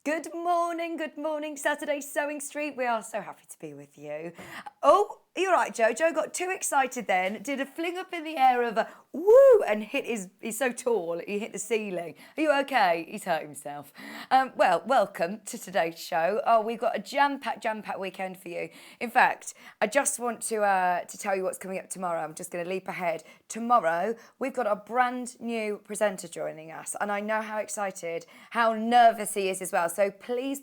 Good morning, Saturday Sewing Street. We are so happy to be with you. Oh, you're right, Joe. Joe got too excited then, did a fling up in the air of a woo, and he's so tall, he hit the ceiling. Are you okay? He's hurt himself. Well, welcome to today's show. Oh, we've got a jam-packed weekend for you. In fact, I just want to tell you what's coming up tomorrow. I'm just going to leap ahead. Tomorrow, we've got a brand new presenter joining us, and I know how excited, how nervous he is as well. So please,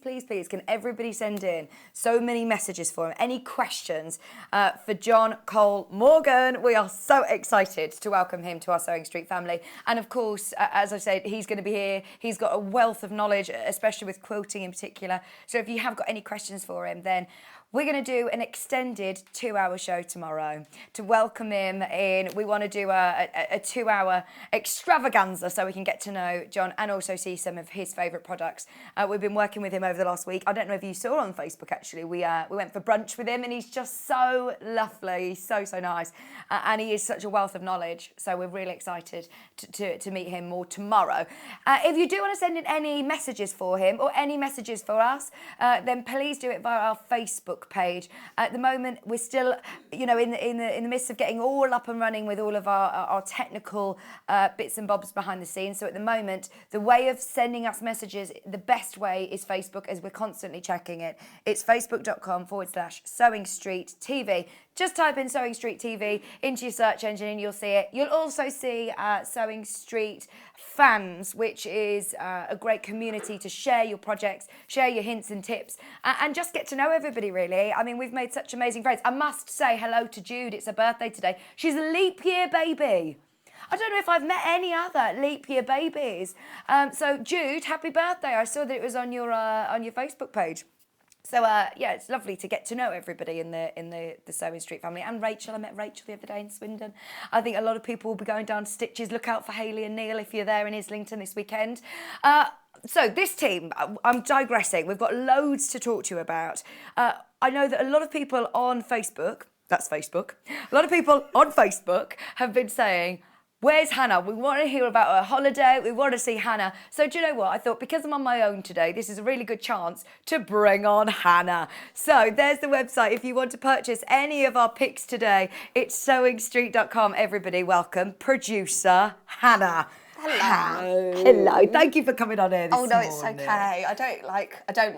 can everybody send in so many messages for him? Any questions for John Cole Morgan? We are so excited to welcome him to our Sewing Street family. And of course, as I said, he's going to be here. He's got a wealth of knowledge, especially with quilting in particular. So if you have got any questions for him, then we're going to do an extended 2-hour show tomorrow to welcome him in. We want to do a 2-hour extravaganza so we can get to know John and also see some of his favourite products. We've been working with him over the last week. I don't know if you saw on Facebook, actually. We went for brunch with him and he's just so lovely. He's so nice. And he is such a wealth of knowledge. So we're really excited to meet him more tomorrow. If you do want to send in any messages for him or any messages for us, then please do it via our Facebook page. At the moment, we're still, in the midst of getting all up and running with all of our technical bits and bobs behind the scenes. So at the moment, the way of sending us messages, the best way is Facebook, as we're constantly checking it. It's facebook.com/Sewing Street TV. Just type in Sewing Street TV into your search engine and you'll see it. You'll also see Sewing Street Fans, which is a great community to share your projects, share your hints and tips, and just get to know everybody, really. I mean, we've made such amazing friends. I must say hello to Jude. It's her birthday today. She's a leap year baby. I don't know if I've met any other leap year babies. So Jude, happy birthday. I saw that it was on your Facebook page. So, it's lovely to get to know everybody in the Sewing Street family. And Rachel, I met Rachel the other day in Swindon. I think a lot of people will be going down to Stitches. Look out for Hayley and Neil if you're there in Islington this weekend. So this team, I'm digressing. We've got loads to talk to you about. I know that a lot of people on Facebook, that's Facebook, a lot of people on Facebook have been saying, where's Hanna? We want to hear about her holiday. We want to see Hanna. So do you know what? I thought because I'm on my own today, this is a really good chance to bring on Hanna. So there's the website. If you want to purchase any of our picks today, it's sewingstreet.com. Everybody, welcome producer Hanna. Hello. Thank you for coming on here this morning. Oh no, it's okay. I don't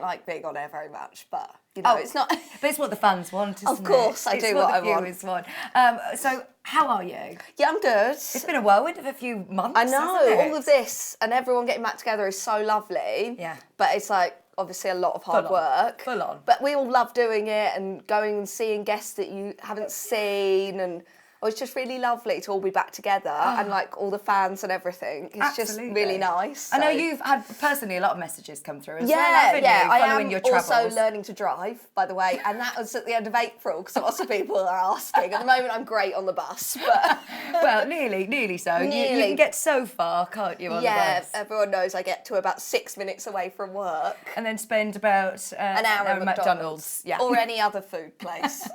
like being on air very much, but it's not. But it's what the fans want, isn't it? Of course, I do what I want. It's what the viewers want. So how are you? Yeah, I'm good. It's been a whirlwind of a few months. I know, hasn't it? all of this and everyone getting back together is so lovely. Yeah. But it's like obviously a lot of hard work. Full on. But we all love doing it and going and seeing guests that you haven't seen, and it's just really lovely to all be back together and like all the fans and everything. It's just really nice. So. I know you've had personally a lot of messages come through as well, haven't you? Following your travels. I am also learning to drive, by the way, and that was at the end of April because lots of people are asking. At the moment, I'm great on the bus, but well, nearly so. You can get so far, can't you? On the bus? Yeah, everyone knows I get to about 6 minutes away from work, and then spend about an hour at McDonald's, or any other food place.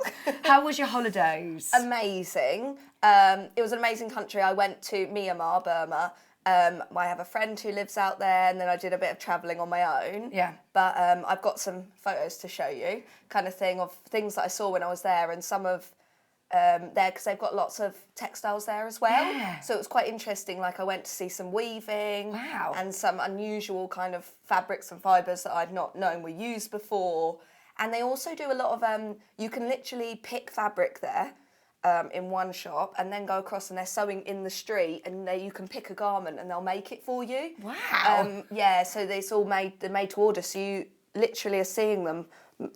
How was your holidays? Amazing. It was an amazing country. I went to Myanmar, Burma. I have a friend who lives out there, and then I did a bit of travelling on my own. Yeah. But I've got some photos to show you, kind of thing, of things that I saw when I was there, and some of there, because they've got lots of textiles there as well. Yeah. So it was quite interesting. Like I went to see some weaving. Wow. And some unusual kind of fabrics and fibres that I'd not known were used before. And they also do a lot of, you can literally pick fabric there. In one shop and then go across and they're sewing in the street and you can pick a garment and they'll make it for you. Wow. So it's all made to order, so you literally are seeing them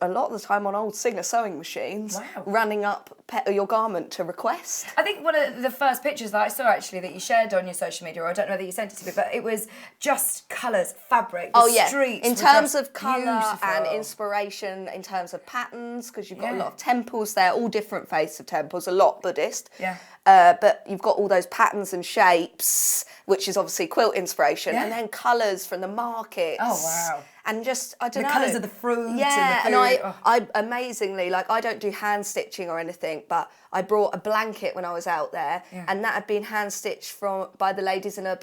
a lot of the time on old Singer sewing machines. Wow. Running up your garment to request. I think one of the first pictures that I saw actually that you shared on your social media, or I don't know that you sent it to me, but it was just colours, fabric, streets. In terms of colour and inspiration, in terms of patterns, because you've got a lot of temples there, all different faiths of temples, a lot Buddhist. Yeah. But you've got all those patterns and shapes, which is obviously quilt inspiration, and then colours from the markets. Oh, wow. And just, I don't know. The colours of the fruit. Yeah, and the food. I amazingly, like, I don't do hand stitching or anything, but I brought a blanket when I was out there, and that had been hand stitched by the ladies in a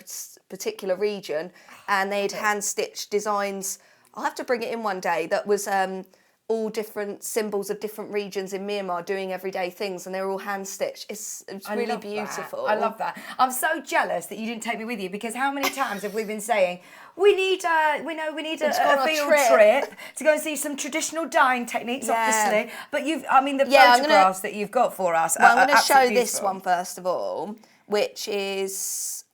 particular region, and they'd hand stitched designs I'll have to bring it in one day. That was all different symbols of different regions in Myanmar doing everyday things, and they're all hand stitched. It's really beautiful. I love that. I'm so jealous that you didn't take me with you, because how many times have we been saying we need a field trip to go and see some traditional dyeing techniques, obviously. But the photographs that you've got for us. Well, I'm going to show this one first of all, which is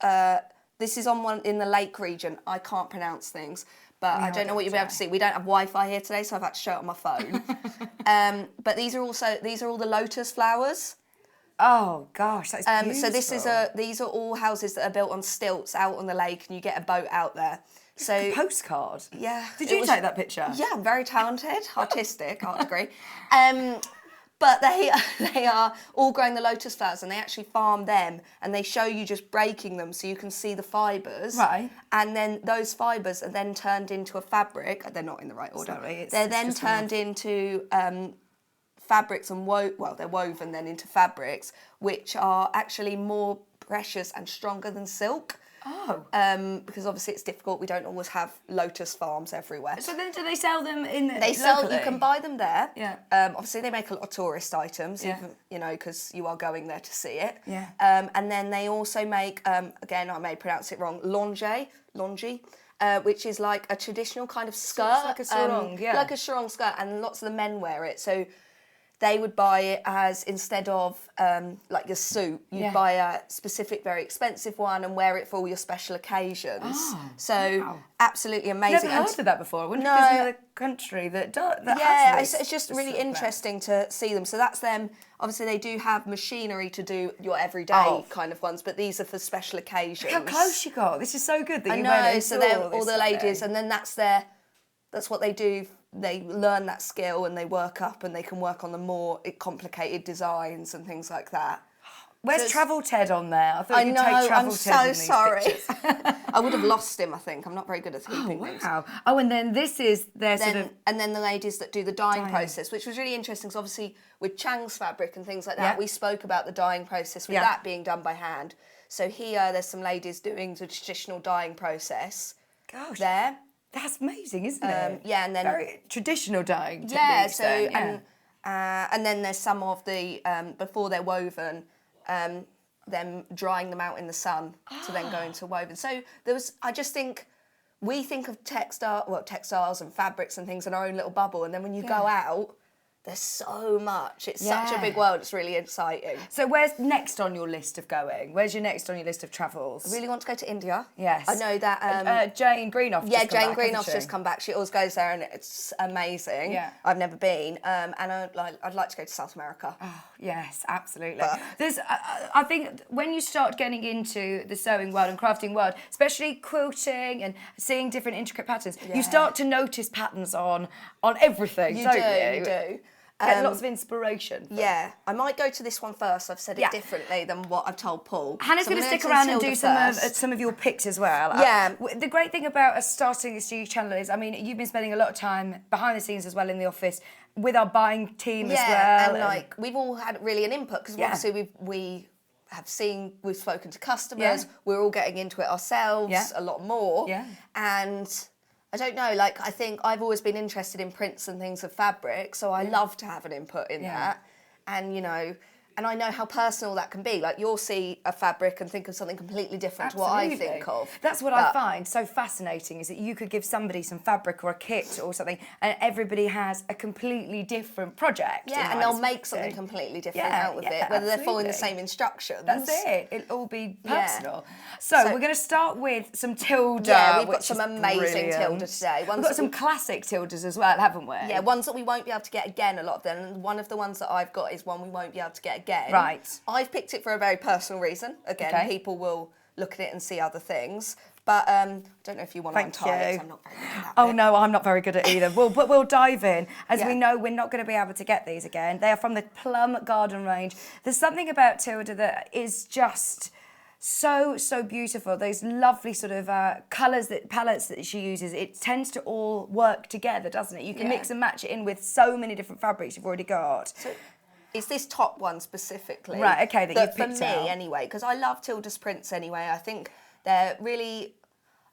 this is on one in the lake region. I can't pronounce things. But I don't know what you'll be able to see. We don't have Wi-Fi here today, so I've had to show it on my phone. But these are all the lotus flowers. Oh gosh, that's beautiful. So these are all houses that are built on stilts out on the lake, and you get a boat out there. So like a postcard. Yeah. Did you take that picture? Yeah, I'm very talented, artistic, art degree. But they are all growing the lotus flowers, and they actually farm them, and they show you just breaking them so you can see the fibres. Right. And then those fibres are then turned into a fabric. They're not in the right order. They're then turned into fabrics and they're woven then into fabrics, which are actually more precious and stronger than silk. Oh. Because obviously it's difficult. We don't always have lotus farms everywhere. So then, do they sell them locally? You can buy them there. Yeah. Obviously they make a lot of tourist items, even, because you are going there to see it. Yeah. And then they also make, again, I may pronounce it wrong, longi, which is like a traditional kind of skirt. It's like a sarong, like a sarong skirt, and lots of the men wear it. So they would buy it as, instead of like your suit, you'd buy a specific, very expensive one and wear it for all your special occasions. Oh, so wow. Absolutely amazing. Never heard of that before. I wonder if there's another country that has this. It's just really interesting to see them. So that's them. Obviously, they do have machinery to do your everyday kind of ones, but these are for special occasions. Look how close you got. This is so good that you went and so they're all the ladies, and then that's what they do. They learn that skill and they work up, and they can work on the more complicated designs and things like that. Where's Travel Ted on there? I thought you'd take Travel Ted in these pictures. I would have lost him, I think. I'm not very good at keeping things. Wow. Oh, and then this is their sort of... And then the ladies that do the dyeing process, which was really interesting, because obviously with Chang's fabric and things like that, we spoke about the dyeing process with that being done by hand. So here, there's some ladies doing the traditional dyeing process. Gosh. There. That's amazing, isn't it? Yeah, and then... Very traditional dyeing techniques. Yeah, so... Then, and then there's some of the, before they're woven, them drying them out in the sun to then go into woven. So I just think, we think of textiles and fabrics and things in our own little bubble, and then when you go out, there's so much. It's such a big world. It's really exciting. So where's next on your list of going? Where's your next on your list of travels? I really want to go to India. Yes. I know that... Jane Greenoff Jane Greenoff's just come back. She always goes there, and it's amazing. Yeah. I've never been. And I'd like to go to South America. Oh, yes, absolutely. I think when you start getting into the sewing world and crafting world, especially quilting and seeing different intricate patterns, you start to notice patterns on everything, don't you? You do. Get lots of inspiration. Yeah, I might go to this one first. I've said it differently than what I've told Paul. Hannah's going to stick around and do some of your picks as well. Yeah. The great thing about us starting this YouTube channel is, I mean, you've been spending a lot of time behind the scenes as well in the office with our buying team as well. Yeah, and like we've all had really an input, because obviously we've spoken to customers. We're all getting into it ourselves a lot more. Yeah. And I don't know, like, I think I've always been interested in prints and things of fabric, so I love to have an input in that. And, and I know how personal that can be. Like, you'll see a fabric and think of something completely different to what I think of. That's what I find so fascinating, is that you could give somebody some fabric or a kit or something, and everybody has a completely different project. Yeah, and they'll make something completely different out of it, whether they're following the same instructions. That's it. It'll all be personal. So we're going to start with some Tilda. Yeah, we've got some amazing Tilda today. We've got some classic Tildas as well, haven't we? Yeah, ones that we won't be able to get again, a lot of them. And one of the ones that I've got is one we won't be able to get again. Right. I've picked it for a very personal reason. Again, people will look at it and see other things. But I don't know if you want to untie it, 'cause I'm not very good at that bit. No, I'm not very good at either. But we'll dive in. As we know, we're not going to be able to get these again. They are from the Plum Garden range. There's something about Tilda that is just so beautiful. Those lovely sort of palettes that she uses, it tends to all work together, doesn't it? You can mix and match it in with so many different fabrics you've already got. So it's this top one specifically. Right, okay, that you picked for me out. anyway, because I love Tilda's prints anyway. I think they're really,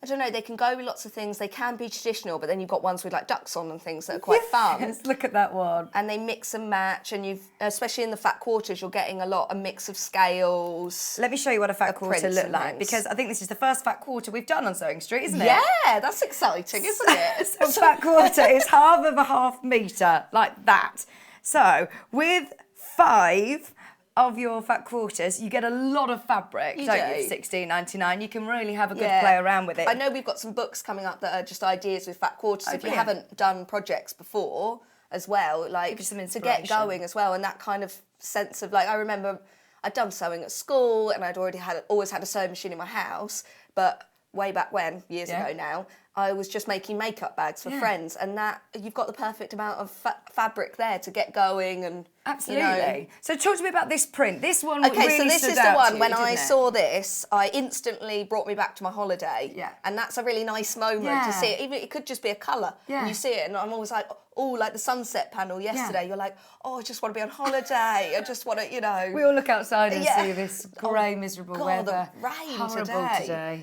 I don't know, they can go with lots of things. They can be traditional, but then you've got ones with like ducks on and things that are quite fun. Let's look at that one. And they mix and match, and especially in the fat quarters, you're getting a mix of scales. Let me show you what a fat quarter prints look and like, things. because I think this is the first fat quarter we've done on Sewing Street, isn't it? Yeah, that's exciting, isn't it? So fat quarter is half of a half metre, like that. So with 5 of your fat quarters, you get a lot of fabric, don't you, for $16.99. You can really have a good play around with it. I know we've got some books coming up that are just ideas with fat quarters. If you brilliant. haven't done projects before as well, like Give you some to inspiration. get going as well, and that kind of sense of like, I remember I'd done sewing at school and I'd always had a sewing machine in my house, but way back when, years ago now, I was just making makeup bags for friends, and that you've got the perfect amount of fabric there to get going and Absolutely. You know. So talk to me about this print. This one Okay, really so this stood is the out to one you, when didn't I it? saw this, I instantly brought me back to my holiday. Yeah. And that's a really nice moment to see it. Even it could just be a colour. Yeah. And you see it, and I'm always like, oh, like the sunset panel yesterday. You're like, oh, I just want to be on holiday. I just want to, you know. We all look outside and see this grey, miserable God, weather. the rain Horrible today.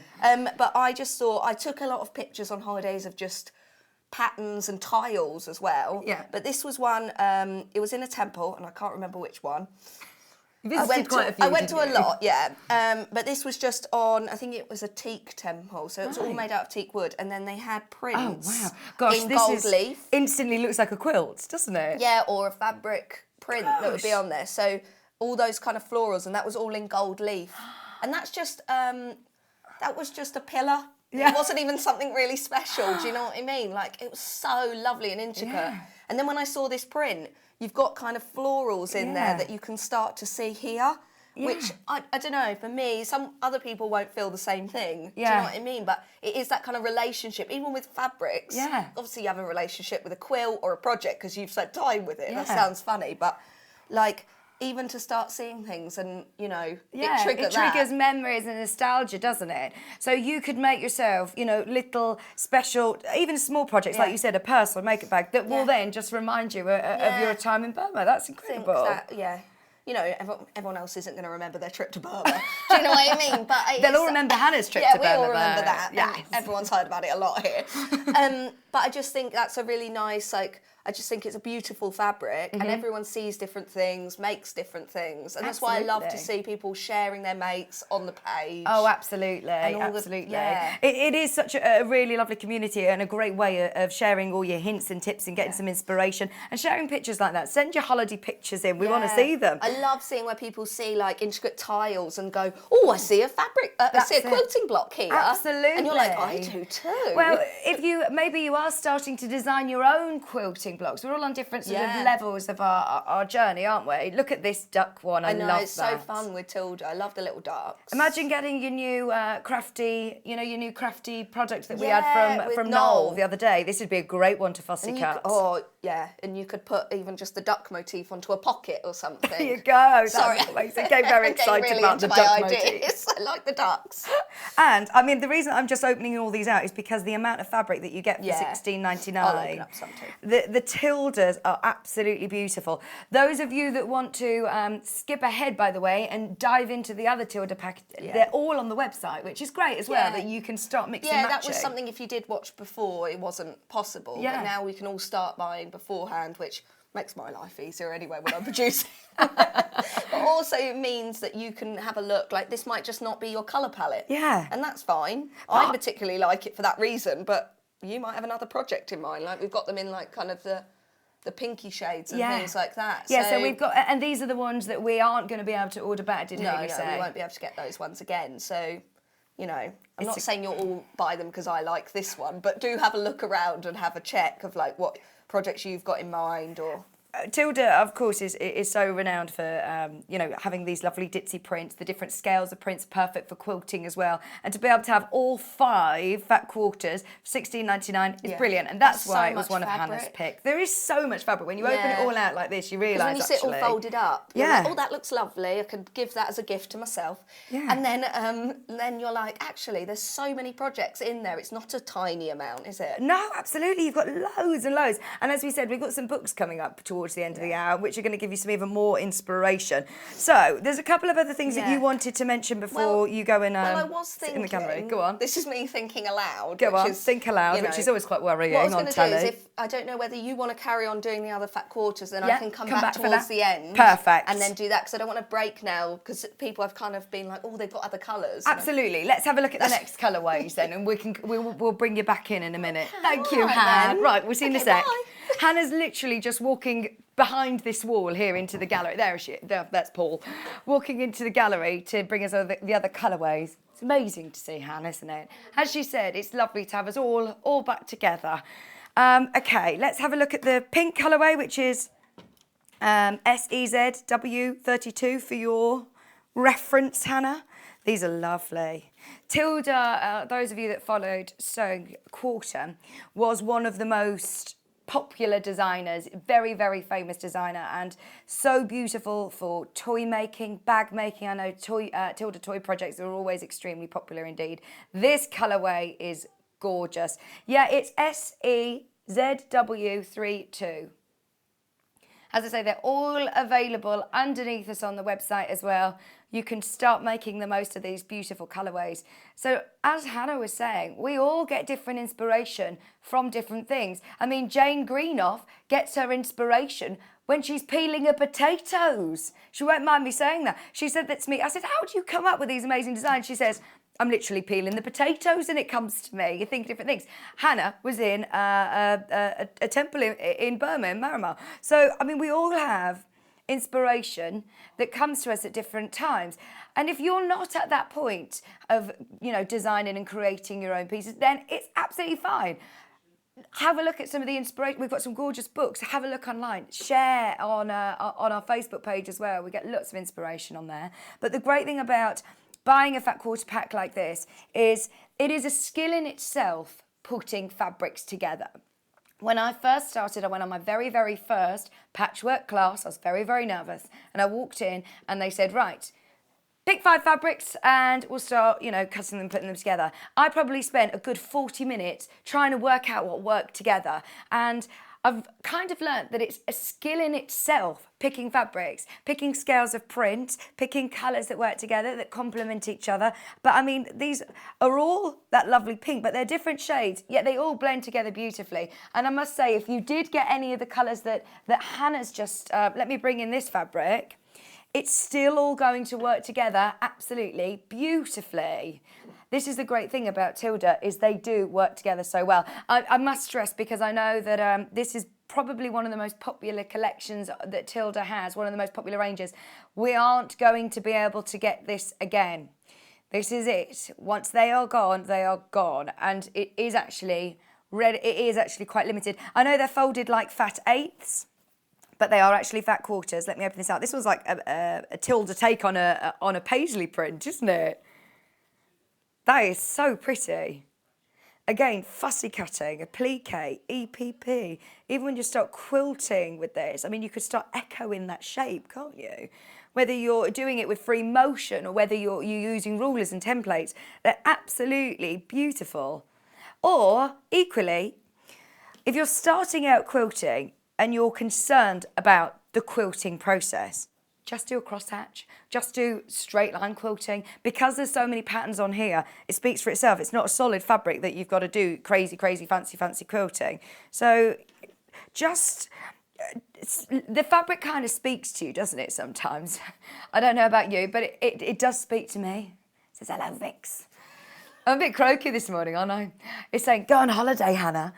But I just thought, I took a lot of pictures on holidays of just patterns and tiles as well. Yeah. But this was one, it was in a temple, and I can't remember which one. You visited quite a few, I went to a didn't you? lot, yeah. But this was just on, I think it was a teak temple, so it was all made out of teak wood, and then they had prints. Oh, wow. Gosh, in this gold leaf. instantly looks like a quilt, doesn't it? Yeah, or a fabric print that would be on there. So all those kind of florals, and that was all in gold leaf. And that's just, that was just a pillar. Yeah. It wasn't even something really special, do you know what I mean? Like, it was so lovely and intricate. Yeah. And then when I saw this print, you've got kind of florals in there that you can start to see here, which, I don't know, for me, some other people won't feel the same thing. Do you know what I mean? But it is that kind of relationship, even with fabrics. Yeah. Obviously, you have a relationship with a quilt or a project because you've spent time with it. Yeah. That sounds funny, but, like, even to start seeing things and, you know, Yeah, it triggers memories and nostalgia, doesn't it? So you could make yourself, you know, little special, even small projects, like you said, a purse or a makeup bag that will then just remind you of your time in Burma. That's incredible. You know, everyone else isn't going to remember their trip to Burma. Do you know what I mean? But They'll all remember Hannah's trip to Burma. Yeah, we all remember though. that. Yes. And everyone's heard about it a lot here. But I just think that's a really nice, like, I just think it's a beautiful fabric, and everyone sees different things, makes different things, and that's why I love to see people sharing their makes on the page. Oh, absolutely, absolutely. It is such a really lovely community and a great way of sharing all your hints and tips and getting some inspiration and sharing pictures like that. Send your holiday pictures in. We want to see them. I love seeing where people see like intricate tiles and go, oh, I see a fabric, I see a quilting block here. Absolutely. And you're like, I do too. Well, if maybe you are starting to design your own quilting blocks. We're all on different sort of levels of our journey, aren't we? Look at this duck one. I know, love it's that. so fun with Tilda. I love the little ducks. Imagine getting your new crafty product that we had from Noel the other day. This would be a great one to fussy cut. And you could put even just the duck motif onto a pocket or something. There you go. Sorry. Amazing. Getting very excited really about the into duck my motif. ideas. I like the ducks. And I mean, the reason I'm just opening all these out is because the amount of fabric that you get for $16.99. I'll open up some too. The Tildas are absolutely beautiful. Those of you that want to skip ahead, by the way, and dive into the other Tilda pack, they're all on the website, which is great as well, that you can start mixing and matching. That was something if you did watch before, it wasn't possible. Yeah. But now we can all start buying beforehand, which makes my life easier anyway when I'm producing. But also it means that you can have a look, like this might just not be your colour palette. Yeah. And that's fine. I particularly like it for that reason, but you might have another project in mind. Like we've got them in like kind of the pinky shades and things like that. Yeah, so we've got, and these are the ones that we aren't going to be able to order back, did No, we say? we won't be able to get those ones again. So, you know, I'm not saying you'll all buy them because I like this one, but do have a look around and have a check of like what projects you've got in mind or... Tilda, of course, is so renowned for, you know, having these lovely ditzy prints, the different scales of prints, perfect for quilting as well. And to be able to have all 5 fat quarters for $16.99 is brilliant. And that's why it was one of Hannah's picks. There is so much fabric. When you open it all out like this, you realise when you sit all folded up, you're like, oh, that looks lovely. I could give that as a gift to myself. Yeah. And then you're like, actually, there's so many projects in there. It's not a tiny amount, is it? No, absolutely. You've got loads and loads. And as we said, we've got some books coming up towards towards the end of the hour, which are going to give you some even more inspiration. So there's a couple of other things that you wanted to mention before you go and I was sit thinking, in the gallery. Go on. This is me thinking aloud. Go on, think aloud, which is always quite worrying on telly. What I was going to do is, if I don't know whether you want to carry on doing the other fat quarters, then I can come back towards the end. Perfect. And then do that, because I don't want to break now, because people have kind of been like, oh, they've got other colours. Absolutely. Let's have a look at the next colourways then, and we'll bring you back in a minute. Thank you, All right, Hannah. then. Right, we'll see you in a sec. Bye. Hannah's literally just walking behind this wall here into the gallery. That's Paul. Walking into the gallery to bring us the other colourways. It's amazing to see Hannah, isn't it? As she said, it's lovely to have us all back together. Okay, let's have a look at the pink colourway, which is SEZW32 for your reference, Hannah. These are lovely. Tilda, those of you that followed Sewing Quarter, was one of the most popular designers, very, very famous designer, and so beautiful for toy making, bag making. I know Tilda toy projects are always extremely popular indeed. This colourway is gorgeous. Yeah, it's SEZW32. As I say, they're all available underneath us on the website as well. You can start making the most of these beautiful colourways. So as Hannah was saying, we all get different inspiration from different things. I mean, Jane Greenough gets her inspiration when she's peeling her potatoes. She won't mind me saying that. She said that to me. I said, how do you come up with these amazing designs? She says, I'm literally peeling the potatoes and it comes to me. You think different things. Hannah was in a temple in Burma, in Myanmar. So, I mean, we all have inspiration that comes to us at different times. And if you're not at that point of, designing and creating your own pieces, then it's absolutely fine. Have a look at some of the inspiration. We've got some gorgeous books. Have a look online. Share on our Facebook page as well. We get lots of inspiration on there. But the great thing about buying a fat quarter pack like this is it is a skill in itself putting fabrics together. When I first started, I went on my very, very first patchwork class. I was very, very nervous. And I walked in and they said, right, pick 5 fabrics and we'll start, cutting them, putting them together. I probably spent a good 40 minutes trying to work out what worked together. And I've kind of learnt that it's a skill in itself, picking fabrics, picking scales of print, picking colours that work together, that complement each other. But I mean, these are all that lovely pink, but they're different shades, yet they all blend together beautifully. And I must say, if you did get any of the colours that Hannah's just, let me bring in this fabric, it's still all going to work together absolutely beautifully. This is the great thing about Tilda, is they do work together so well. I must stress, because I know that this is probably one of the most popular collections that Tilda has, one of the most popular ranges. We aren't going to be able to get this again. This is it. Once they are gone, they are gone. And it is actually quite limited. I know they're folded like fat eighths, but they are actually fat quarters. Let me open this out. This was like a Tilda take on a paisley print, isn't it? That is so pretty. Again, fussy cutting, applique, EPP. Even when you start quilting with this, I mean, you could start echoing that shape, can't you? Whether you're doing it with free motion or whether you're using rulers and templates, they're absolutely beautiful. Or, equally, if you're starting out quilting and you're concerned about the quilting process, just do a crosshatch, just do straight line quilting. Because there's so many patterns on here, it speaks for itself. It's not a solid fabric that you've got to do crazy, fancy quilting. So just, the fabric kind of speaks to you, doesn't it, sometimes? I don't know about you, but it does speak to me. It says, hello, Vix. I'm a bit croaky this morning, aren't I? It's saying, go on holiday, Hannah.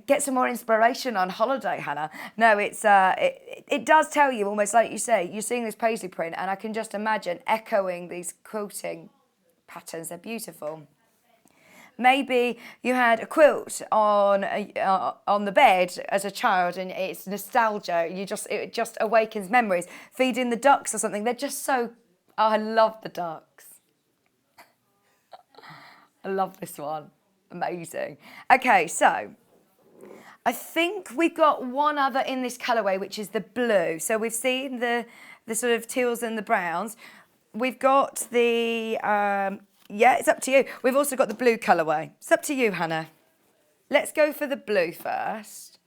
Get some more inspiration on holiday, Hannah. No, it does tell you, almost like you say, you're seeing this paisley print, and I can just imagine echoing these quilting patterns. They're beautiful. Maybe you had a quilt on the bed as a child, and it's nostalgia. It just awakens memories. Feeding the ducks or something. They're just so. Oh, I love the ducks. I love this one. Amazing. Okay, so I think we've got one other in this colourway, which is the blue. So we've seen the sort of teals and the browns. We've got the, it's up to you. We've also got the blue colourway. It's up to you, Hannah. Let's go for the blue first.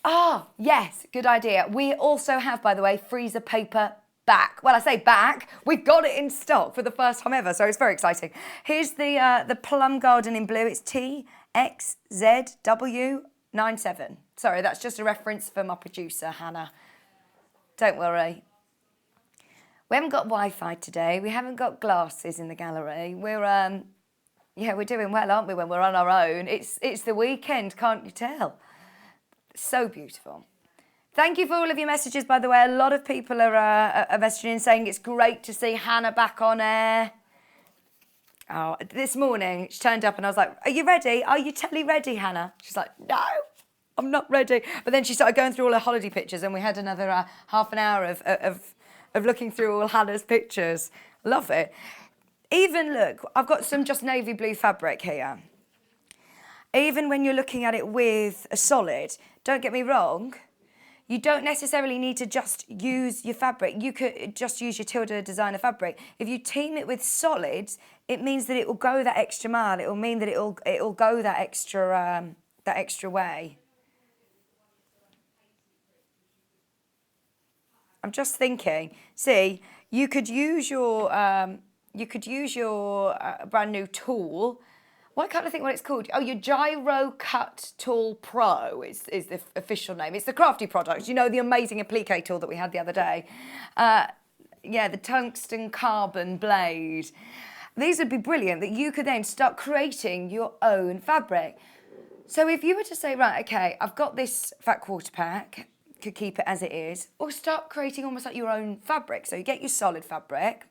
Ah, yes, good idea. We also have, by the way, freezer paper back. Well, I say back, we've got it in stock for the first time ever, so it's very exciting. Here's the Plum Garden in blue. It's TXZW97. Sorry, that's just a reference for my producer, Hannah. Don't worry. We haven't got Wi-Fi today. We haven't got glasses in the gallery. We're doing well, aren't we, when we're on our own? It's the weekend, can't you tell? So beautiful. Thank you for all of your messages, by the way. A lot of people are messaging in saying it's great to see Hannah back on air. Oh, this morning she turned up and I was like, are you ready? Are you telly ready, Hannah? She's like, no, I'm not ready. But then she started going through all her holiday pictures and we had another half an hour of looking through all Hannah's pictures. Love it. Even, look, I've got some just navy blue fabric here. Even when you're looking at it with a solid, don't get me wrong, you don't necessarily need to just use your fabric. You could just use your Tilda designer fabric. If you team it with solids, it means that it will go that extra mile. It will mean that it'll go that extra way. I'm just thinking. See, you could use your brand new tool. Well, I can't think what it's called. Oh, your Gyro Cut Tool Pro is the official name. It's the Crafty product. You know, the amazing applique tool that we had the other day. The tungsten carbon blade. These would be brilliant that you could then start creating your own fabric. So if you were to say, right, okay, I've got this fat quarter pack, could keep it as it is, or start creating almost like your own fabric. So you get your solid fabric.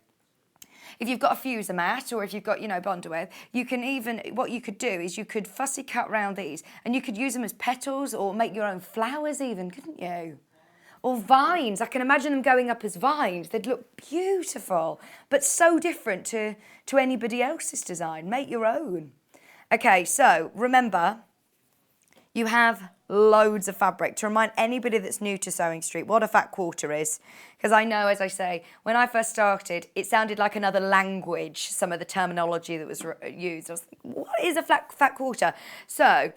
If you've got a fuser mat or if you've got, Bondaweb, you can even, what you could do is you could fussy cut round these and you could use them as petals or make your own flowers even, couldn't you? Or vines. I can imagine them going up as vines. They'd look beautiful, but so different to anybody else's design. Make your own. Okay, so remember, you have loads of fabric. To remind anybody that's new to Sewing Street what a fat quarter is, because I know, as I say, when I first started, it sounded like another language, some of the terminology that was used. I was like, what is a fat quarter? So,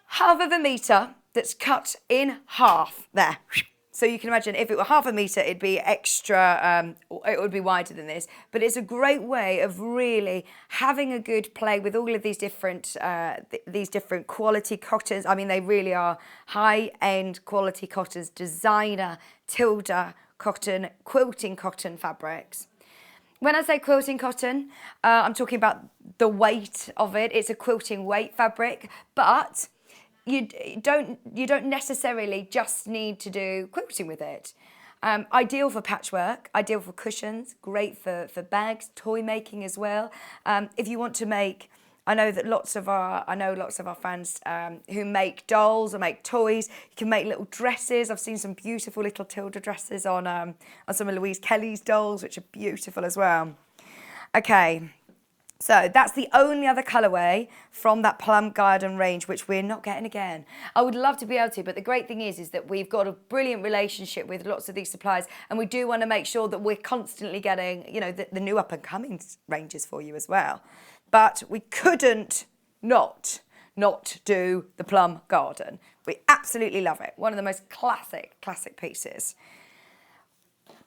half of a metre that's cut in half there. So you can imagine if it were half a metre, it'd be extra, it would be wider than this. But it's a great way of really having a good play with all of these different quality cottons. I mean, they really are high-end quality cottons, designer, Tilda cotton, quilting cotton fabrics. When I say quilting cotton, I'm talking about the weight of it. It's a quilting weight fabric, but you don't necessarily just need to do quilting with it. Ideal for patchwork, ideal for cushions, great for bags, toy making as well. If you want to make, I know lots of our fans who make dolls or make toys. You can make little dresses. I've seen some beautiful little Tilda dresses on some of Louise Kelly's dolls, which are beautiful as well. Okay. So that's the only other colourway from that Plum Garden range, which we're not getting again. I would love to be able to, but the great thing is that we've got a brilliant relationship with lots of these suppliers, and we do want to make sure that we're constantly getting, the new up-and-coming ranges for you as well. But we couldn't not do the Plum Garden. We absolutely love it. One of the most classic pieces.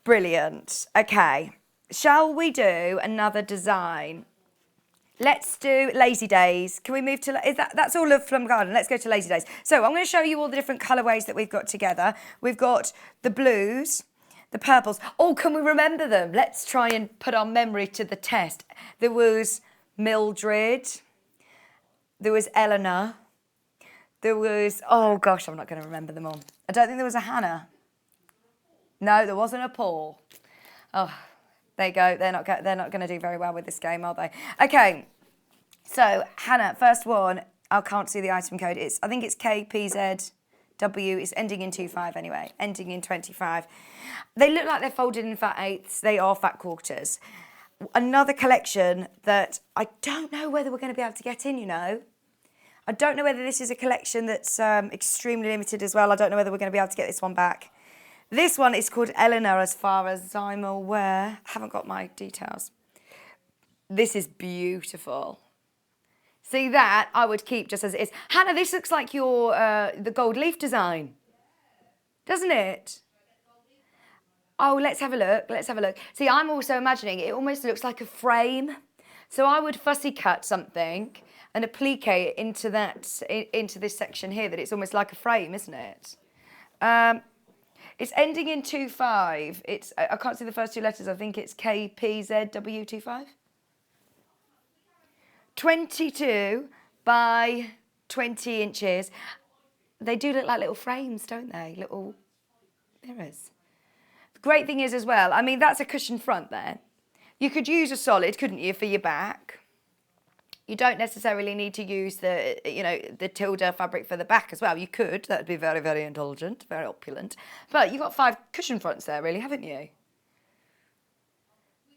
Brilliant. Okay, shall we do another design? Let's do Lazy Days. Can we move to, that's all of Plum Garden. Let's go to Lazy Days. So I'm going to show you all the different colourways that we've got together. We've got the blues, the purples. Oh, can we remember them? Let's try and put our memory to the test. There was Mildred. There was Eleanor. There was, oh gosh, I'm not going to remember them all. I don't think there was a Hanna. No, there wasn't a Paul. Oh, there you go. They're not going to do very well with this game, are they? Okay. So Hanna, first one. I can't see the item code. I think it's KPZW. It's ending in 25 anyway. Ending in 25. They look like they're folded in fat eighths. They are fat quarters. Another collection that I don't know whether we're going to be able to get in. I don't know whether this is a collection that's extremely limited as well. I don't know whether we're going to be able to get this one back. This one is called Eleanor, as far as I'm aware. I haven't got my details. This is beautiful. See that I would keep just as it is. Hannah, this looks like your the gold leaf design, doesn't it? Oh, let's have a look. Let's have a look. See, I'm also imagining it almost looks like a frame. So I would fussy cut something and applique it into into this section here, that it's almost like a frame, isn't it? It's ending in 25. I can't see the first two letters. I think it's KPZW25. 22 by 20 inches. They do look like little frames, don't they? Little mirrors. The great thing is as well, I mean, that's a cushion front there. You could use a solid, couldn't you, for your back? You don't necessarily need to use the Tilda fabric for the back as well. You could. That would be very, very indulgent, very opulent. But you've got 5 cushion fronts there, really, haven't you?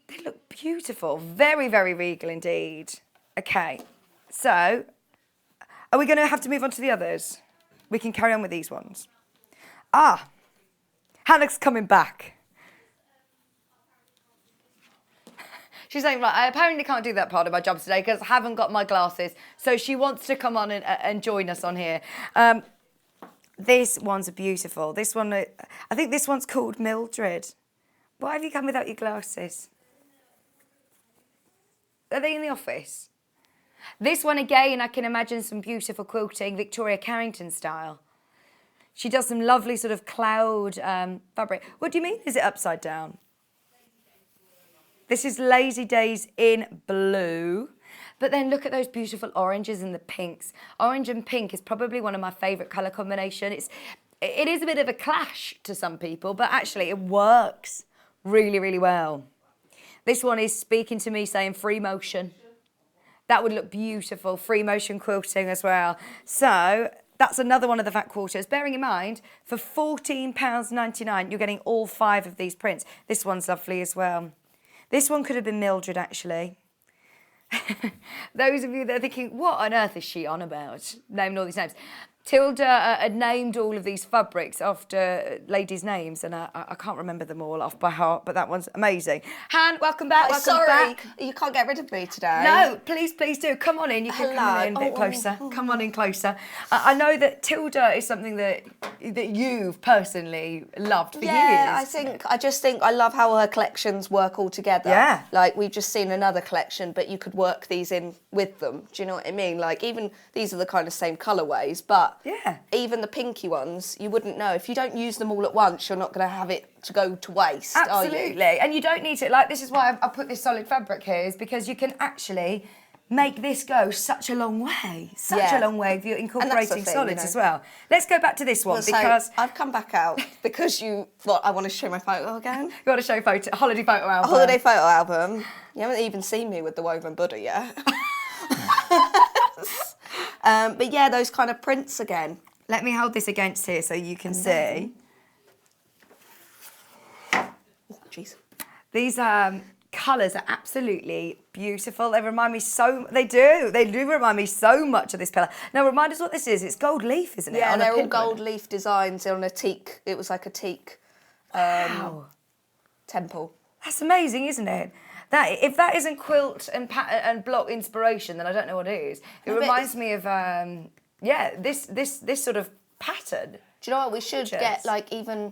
They look beautiful. Very, very regal indeed. Okay, so are we going to have to move on to the others? We can carry on with these ones. Hannah's coming back. She's saying, right, I apparently can't do that part of my job today because I haven't got my glasses. So she wants to come on and join us on here. This one's beautiful. This one, I think this one's called Mildred. Why have you come without your glasses? Are they in the office? This one, again, I can imagine some beautiful quilting, Victoria Carrington style. She does some lovely sort of cloud fabric. What do you mean? Is it upside down? This is Lazy Days in blue. But then look at those beautiful oranges and the pinks. Orange and pink is probably one of my favourite colour combinations. It is a bit of a clash to some people, but actually it works really, really well. This one is speaking to me saying free motion. That would look beautiful. Free motion quilting as well. So that's another one of the fat quarters. Bearing in mind, for £14.99, you're getting all 5 of these prints. This one's lovely as well. This one could have been Mildred, actually. Those of you that are thinking, what on earth is she on about? Naming all these names. Tilda had named all of these fabrics after ladies' names, and I can't remember them all off by heart, but that one's amazing. Han, welcome back. Welcome back. You can't get rid of me today. No, please do. Come on in. You can come in a bit closer. Come on in closer. I know that Tilda is something that you've personally loved for years. Yeah, I just think I love how her collections work all together. Yeah. Like, we've just seen another collection, but you could work these in with them. Do you know what I mean? Like, even these are the kind of same colourways, but yeah, even the pinky ones, you wouldn't know. If you don't use them all at once, you're not going to have it to go to waste, absolutely. Are you? And you don't need to, like, this is why I put this solid fabric here, is because you can actually make this go such a long way. Such a long way if you're incorporating solids as well. Let's go back to this one, because I've come back out because I want to show my photo again. You want to show holiday photo album. A holiday photo album. You haven't even seen me with the woven Buddha yet. But yeah, those kind of prints again. Let me hold this against here so you can see. Oh, jeez. These colours are absolutely beautiful. They remind me they do remind me so much of this pillar. Now, remind us what this is. It's gold leaf, isn't it? Yeah, they're all gold leaf designs on a teak. It was like a teak temple. That's amazing, isn't it? If that isn't quilt and block inspiration, then I don't know what is. It reminds me of this sort of pattern. Do you know what we should get, like, even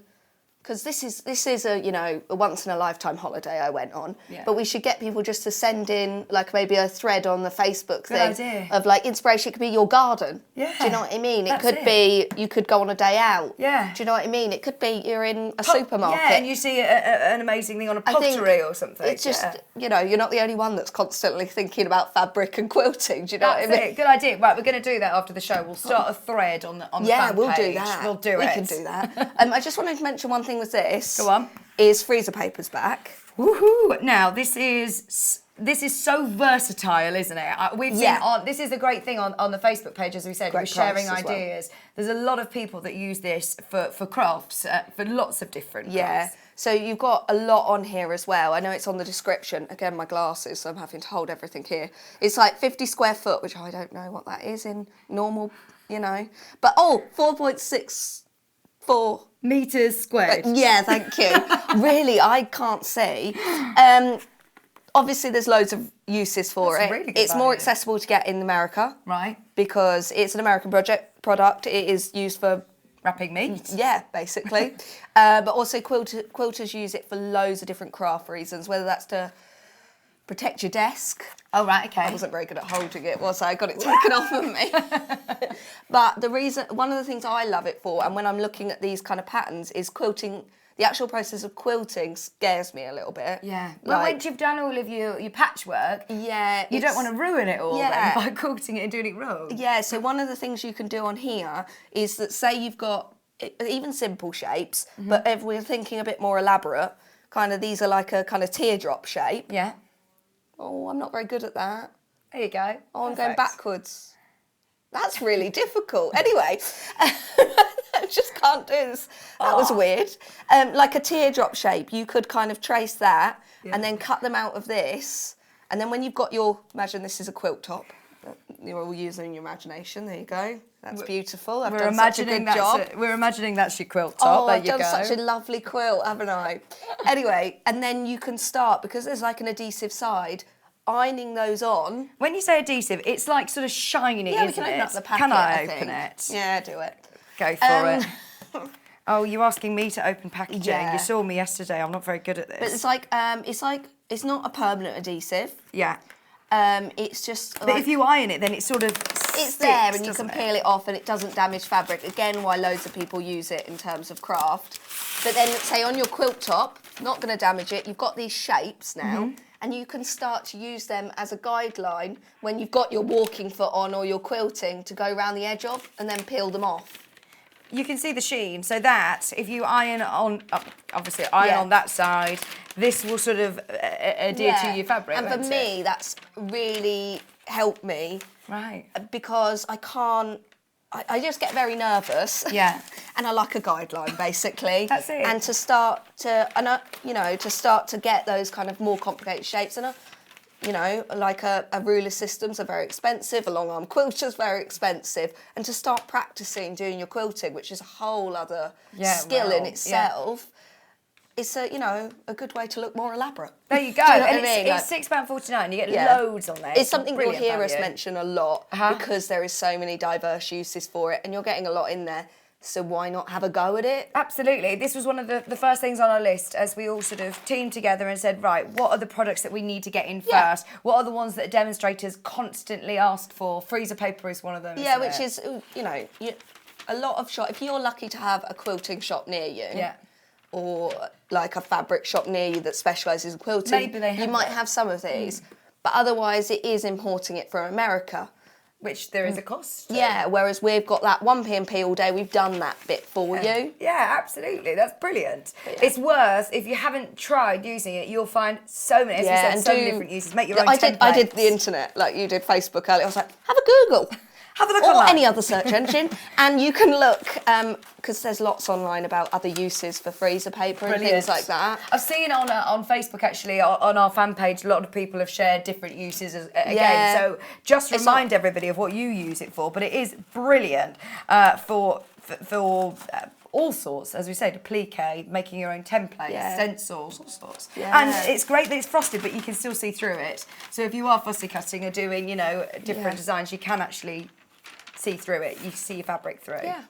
because this is a once in a lifetime holiday I went on. Yeah. But we should get people just to send in, like, maybe a thread on the Facebook thing of, like, inspiration. It could be your garden. Yeah. Do you know what I mean? It could be you could go on a day out. Yeah. Do you know what I mean? It could be you're in a supermarket. Yeah, and you see an amazing thing on a pottery or something. It's just you're not the only one that's constantly thinking about fabric and quilting. Do you know what I mean? Good idea. Right, we're going to do that after the show. We'll start a thread on the fan page. Yeah, we'll do that. We'll do it. We can do that. I just wanted to mention one thing with this. Go on. Is freezer papers back? Woohoo! Now this is so versatile, isn't it? We've seen this is a great thing on the Facebook page, as we said. We're sharing ideas. Well. There's a lot of people that use this for crafts, for lots of different crafts. Yeah. So you've got a lot on here as well. I know it's on the description. Again, my glasses, so I'm having to hold everything here. It's like 50 square foot, which I don't know what that is in normal, But 4.64 meters squared. Yeah, thank you. Really, I can't see. obviously there's loads of uses for That's it. really good It's more value. accessible to get in America. Right. Because it's an American product. It is used for, Wrapping meat. yeah, basically. But also quilters use it for loads of different craft reasons, whether that's to protect your desk. Oh, right, okay. I wasn't very good at holding it, was I? I got it taken off of me. But one of the things I love it for, and when I'm looking at these kind of patterns, is quilting. The actual process of quilting scares me a little bit. Yeah. Well, once you've done all of your patchwork, yeah, you don't want to ruin it all then by quilting it and doing it wrong. Yeah, so one of the things you can do on here is that, say you've got even simple shapes, but if we're thinking a bit more elaborate, kind of these are like a kind of teardrop shape. Yeah. Oh, I'm not very good at that. There you go. Oh, I'm going backwards. That's really difficult. Anyway, I just can't do this. That was weird. Like a teardrop shape, you could kind of trace that and then cut them out of this. And then when you've got imagine this is a quilt top. You're all using your imagination. There you go. That's beautiful. I've done such a good job. We're imagining that's your quilt top. There I've done such a lovely quilt, haven't I? Anyway, and then you can start, because there's like an adhesive side, ironing those on. When you say adhesive, it's like sort of shiny, Yeah, we isn't can open it? up the packet, Can I think. open it? Yeah, do it. Go for it. Oh, you're asking me to open packaging. Yeah. You saw me yesterday. I'm not very good at this. But it's not a permanent adhesive. Yeah. It's just But if you iron it, then it sort of it's there and you can peel it off and it doesn't damage fabric. Again, why loads of people use it in terms of craft. But then, say on your quilt top, not going to damage it. You've got these shapes now, and you can start to use them as a guideline when you've got your walking foot on or your quilting to go around the edge of and then peel them off. You can see the sheen, so that if you iron on, obviously iron on that side, this will sort of adhere to your fabric. And for me, that's really helped me. Right. Because I just get very nervous. Yeah. And I like a guideline, basically. That's it. And to start to get those kind of more complicated shapes. And like a ruler systems are very expensive, a long arm quilter's very expensive. And to start practicing doing your quilting, which is a whole other skill in itself, it's a good way to look more elaborate. There you go. Do you know and what I mean? It's £6.49. You get loads on there. It's something you'll hear us value. mention a lot because there is so many diverse uses for it, and you're getting a lot in there. So why not have a go at it? Absolutely. This was one of the first things on our list as we all sort of teamed together and said, right, what are the products that we need to get in first? What are the ones that demonstrators constantly ask for? Freezer paper is one of them. Yeah, which is, a lot of shop. If you're lucky to have a quilting shop near you, or like a fabric shop near you that specialises in quilting, maybe you might have some of these. But otherwise, it is importing it from America. Which there is a cost to. Yeah, whereas we've got that 1P&P all day, we've done that bit for you. Yeah, absolutely. That's brilliant. It's worth, if you haven't tried using it, you'll find so many, as we said, so many different uses. Make your own templates. I did the internet, like you did Facebook earlier. I was like, have a Google. Have a look or on that. any other search engine, and you can look, because there's lots online about other uses for freezer paper and things like that. I've seen on Facebook, actually, on our fan page, a lot of people have shared different uses again. So just remind everybody of what you use it for. But it is brilliant for all sorts, as we say, applique, making your own templates, stencils, all sorts. Yeah. And it's great that it's frosted, but you can still see through it. So if you are fussy cutting or doing, different designs, you can actually see through it. You see your fabric through. Yeah.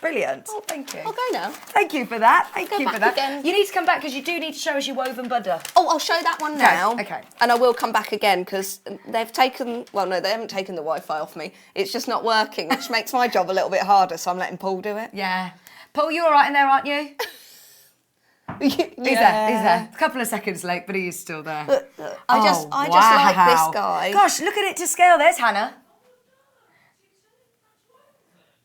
Brilliant. Oh, thank you. I'll go now. Thank you for that. Thank Go you for back that. again. You need to come back because you do need to show us your woven butter. Oh, I'll show that one now. Okay. And I will come back again because they've taken, well, no, they haven't taken the Wi-Fi off me. It's just not working, which makes my job a little bit harder, so I'm letting Paul do it. Yeah. Paul, you're all right in there, aren't you? He's there. A couple of seconds late, but he is still there. I just like this guy. Gosh, look at it to scale. There's Hanna.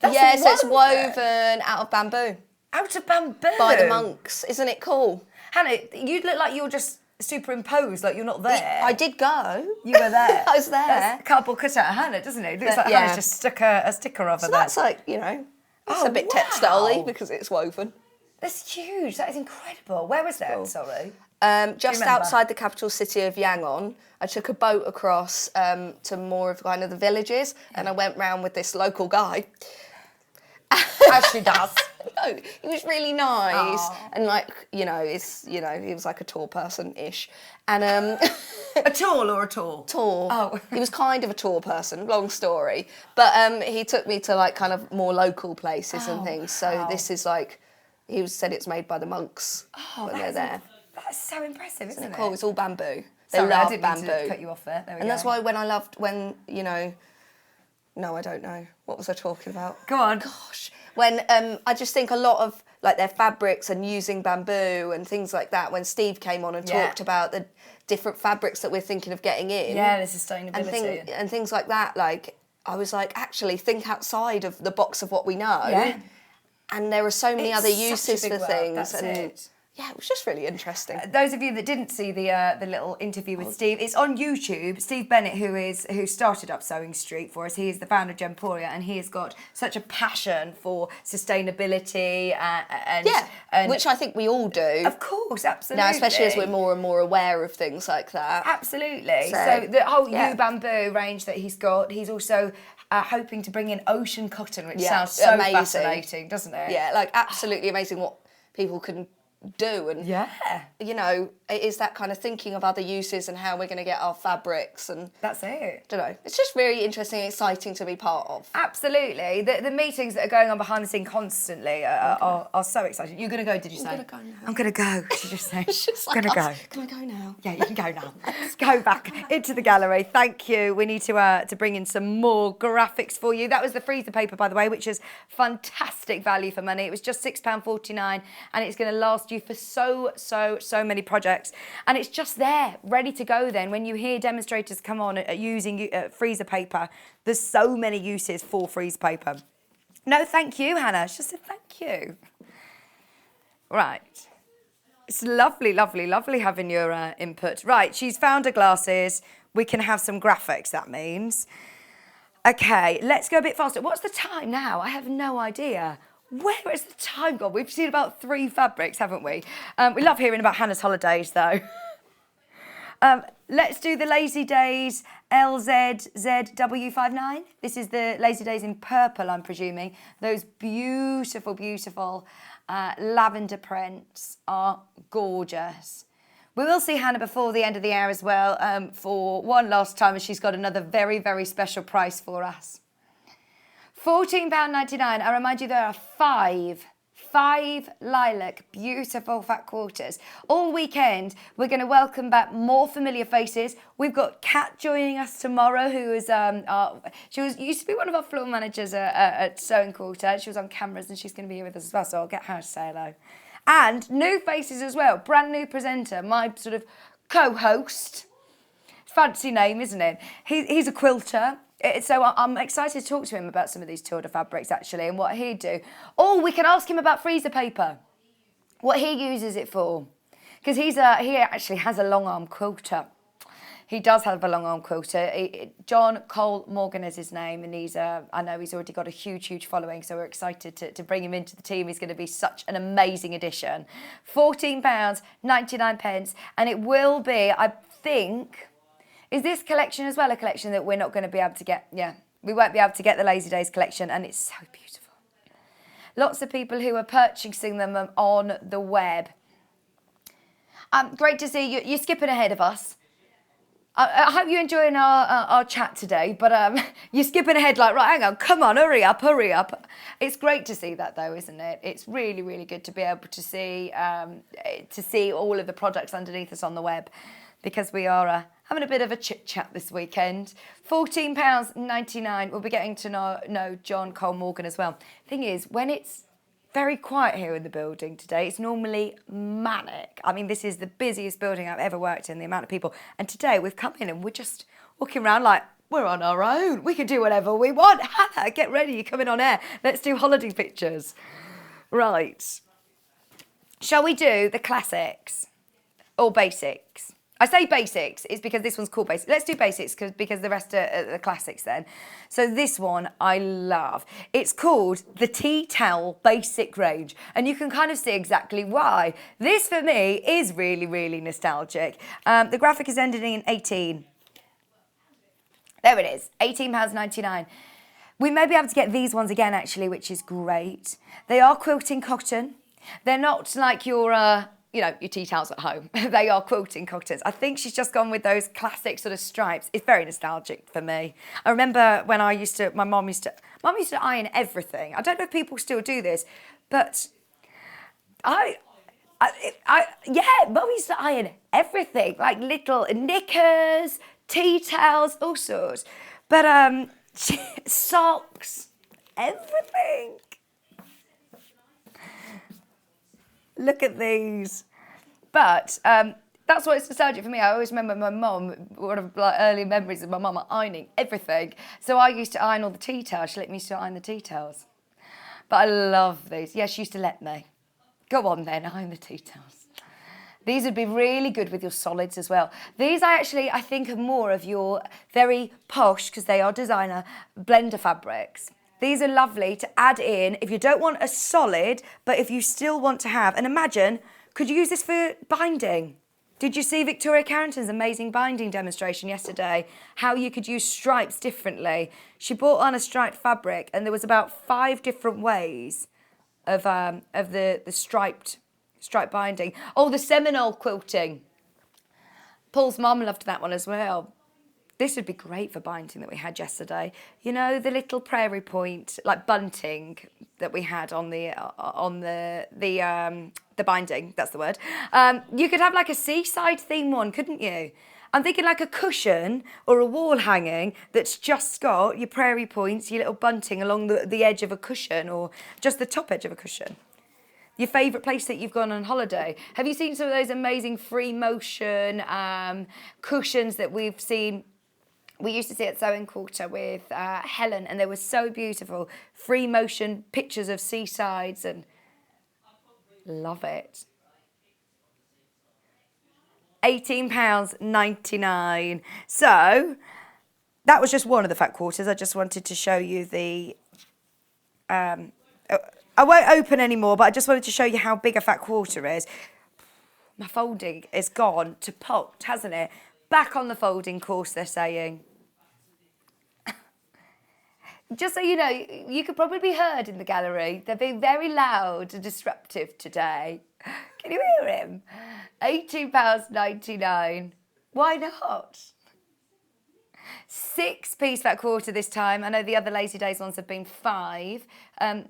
That's so it's woven out of bamboo. Out of bamboo? By the monks. Isn't it cool? Hanna, you look like you're just superimposed, like you're not there. I did go. You were there. I was there. That's cardboard cut out of Hanna, doesn't it? It looks like Hanna's just stuck a sticker over there. That's like, it's a bit textile-y because it's woven. That's huge. That is incredible. Where was that? Sorry. Just outside the capital city of Yangon. I took a boat across to more of kind of the villages, and I went round with this local guy. As she does. no, he was really nice. And like, he was like a tall person-ish. And A tall or a tall? tall. Oh. He was kind of a tall person, long story. But he took me to like kind of more local places and things. So this is like, he said it's made by the monks when they're there. That's so impressive, isn't it? Cool, it's all bamboo. They Sorry, love I didn't bamboo. mean to cut you off there. There we And go. that's why no, I don't know. What was I talking about? Go on. Gosh. When I just think a lot of like their fabrics and using bamboo and things like that, when Steve came on and talked about the different fabrics that we're thinking of getting in. Yeah, the sustainability. And things like that, like, I was like, actually think outside of the box of what we know. Yeah. And there are so many other It's such a uses big for world, things. that's and it. yeah, it was just really interesting. Those of you that didn't see the little interview with Steve, it's on YouTube. Steve Bennett, who started up Sewing Street for us, he is the founder of Gemporia, and he has got such a passion for sustainability and which I think we all do. of course, absolutely. Now, especially as we're more and more aware of things like that. Absolutely. So, So the whole yeah. U bamboo range that he's got, he's also hoping to bring in ocean cotton, which Yeah, sounds so amazing. fascinating, doesn't it? Yeah, like absolutely amazing what people can do. And, it is that kind of thinking of other uses and how we're going to get our fabrics and... That's it. I don't know. It's just very interesting and exciting to be part of. Absolutely. The meetings that are going on behind the scene constantly are so exciting. You're going to go, did you say? I'm going to go now. I'm going to go, she just said. Just I'm going to go. Can I go now? Yeah, you can go now. Let's go back into the gallery. Thank you. We need to bring in some more graphics for you. That was the freezer paper, by the way, which is fantastic value for money. It was just £6.49 and it's going to last you for so many projects. And it's just there, ready to go then. When you hear demonstrators come on using freezer paper, there's so many uses for freezer paper. No, thank you, Hannah. She just said thank you. Right. It's lovely, lovely, lovely having your input. Right, she's found her glasses. We can have some graphics, that means. Okay, let's go a bit faster. What's the time now? I have no idea. Where is the time gone? We've seen about 3 fabrics, haven't we? We love hearing about Hannah's holidays, though. Let's do the Lazy Days LZZW59. This is the Lazy Days in purple, I'm presuming. Those beautiful, beautiful lavender prints are gorgeous. We will see Hannah before the end of the hour as well for one last time, and she's got another very, very special price for us. £14.99. I remind you there are five lilac, beautiful fat quarters. All weekend, we're going to welcome back more familiar faces. We've got Kat joining us tomorrow, who is used to be one of our floor managers at Sewing Quarter. She was on cameras and she's going to be here with us as well, so I'll get her to say hello. And new faces as well, brand new presenter, my sort of co-host. Fancy name, isn't it? He's a quilter. So I'm excited to talk to him about some of these Tilda fabrics, actually, and what he'd do. Or we can ask him about freezer paper, what he uses it for. Because he actually has a long-arm quilter. He does have a long-arm quilter. John Cole Morgan is his name, and I know he's already got a huge, huge following, so we're excited to bring him into the team. He's going to be such an amazing addition. £14.99, and it will be, I think... Is this collection as well a collection that we're not going to be able to get? Yeah, we won't be able to get the Lazy Days collection, and it's so beautiful. Lots of people who are purchasing them on the web. Great to see you. You're skipping ahead of us. I hope you're enjoying our chat today, but you're skipping ahead like, right, hang on, come on, hurry up. It's great to see that, though, isn't it? It's really, really good to be able to see all of the products underneath us on the web, because we are... having a bit of a chit-chat this weekend. £14.99. We'll be getting to know John Cole Morgan as well. Thing is, when it's very quiet here in the building today, it's normally manic. I mean, this is the busiest building I've ever worked in, the amount of people. And today we've come in and we're just walking around like, we're on our own. We can do whatever we want. Hannah, get ready. You're coming on air. Let's do holiday pictures. Right. Shall we do the classics or basics? I say basics, it's because this one's called basics. Let's do basics because the rest are the classics then. So this one I love. It's called the Tea Towel Basic Range, and you can kind of see exactly why. This for me is really, really nostalgic. The graphic is ending in 18. There it is, £18.99. We may be able to get these ones again, actually, which is great. They are quilting cotton. They're not like your your tea towels at home. They are quilting cottons. I think she's just gone with those classic sort of stripes. It's very nostalgic for me. I remember when my mum used to iron everything. I don't know if people still do this, but Mum used to iron everything, like little knickers, tea towels, all sorts. But socks, everything. Look at these. But that's why it's nostalgic for me. I always remember my mum, one of my early memories of my mum ironing everything. So I used to iron all the tea towels. She let me used to iron the tea towels. But I love these. Yeah, she used to let me. Go on then, iron the tea towels. These would be really good with your solids as well. These I think are more of your very posh, because they are designer, blender fabrics. These are lovely to add in if you don't want a solid, but if you still want to have, and imagine, could you use this for binding? Did you see Victoria Carrington's amazing binding demonstration yesterday? How you could use stripes differently. She brought on a striped fabric and there was about 5 different ways of the striped binding. Oh, the Seminole quilting. Paul's mum loved that one as well. This would be great for binding that we had yesterday. You know, the little prairie point, like bunting that we had on the binding, that's the word. You could have like a seaside theme one, couldn't you? I'm thinking like a cushion or a wall hanging that's just got your prairie points, your little bunting along the edge of a cushion or just the top edge of a cushion. Your favourite place that you've gone on holiday. Have you seen some of those amazing free motion cushions that we've seen? We used to see at Sewing Quarter with Helen, and they were so beautiful. Free motion pictures of seasides, and love it. £18.99. So that was just one of the fat quarters. I just wanted to show you the. I won't open anymore, but I just wanted to show you how big a fat quarter is. My folding is gone to pot, hasn't it? Back on the folding course, they're saying. Just so you know, you could probably be heard in the gallery. They're being very loud and disruptive today. Can you hear him? £18.99. Why not? 6-piece fat quarter this time. I know the other Lazy Days ones have been 5.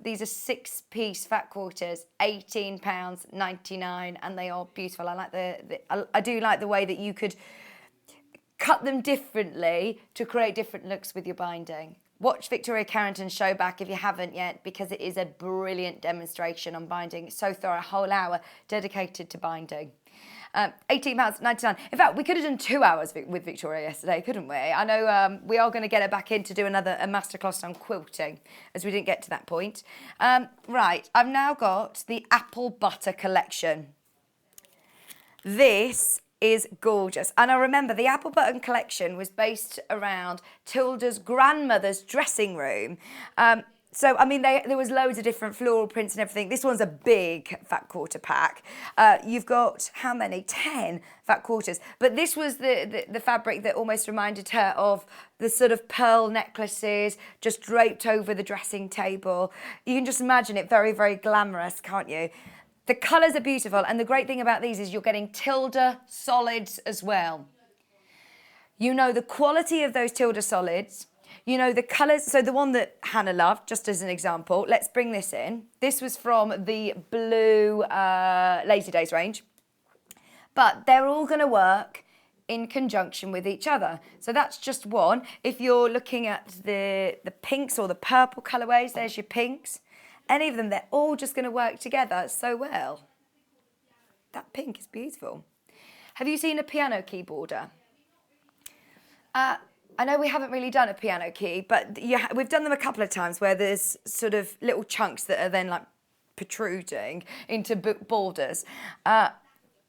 These are 6-piece fat quarters, £18.99, and they are beautiful. I do like the way that you could cut them differently to create different looks with your binding. Watch Victoria Carrington's show back if you haven't yet, because it is a brilliant demonstration on binding. It's so thorough, a whole hour dedicated to binding. £18.99. In fact, we could have done 2 hours with Victoria yesterday, couldn't we? I know we are going to get her back in to do a masterclass on quilting, as we didn't get to that point. Right, I've now got the Apple Butter collection. This is gorgeous. And I remember the Apple Button collection was based around Tilda's grandmother's dressing room. So, I mean, there was loads of different floral prints and everything. This one's a big fat quarter pack. You've got, how many? 10 fat quarters. But this was the fabric that almost reminded her of the sort of pearl necklaces just draped over the dressing table. You can just imagine it very, very glamorous, can't you? The colours are beautiful, and the great thing about these is you're getting Tilda solids as well. You know the quality of those Tilda solids. You know the colours. So the one that Hanna loved, just as an example, let's bring this in. This was from the blue Lazy Days range. But they're all going to work in conjunction with each other. So that's just one. If you're looking at the pinks or the purple colourways, there's your pinks. Any of them, they're all just going to work together so well. That pink is beautiful. Have you seen a piano keyboarder? I know we haven't really done a piano key, but we've done them a couple of times where there's sort of little chunks that are then like protruding into borders.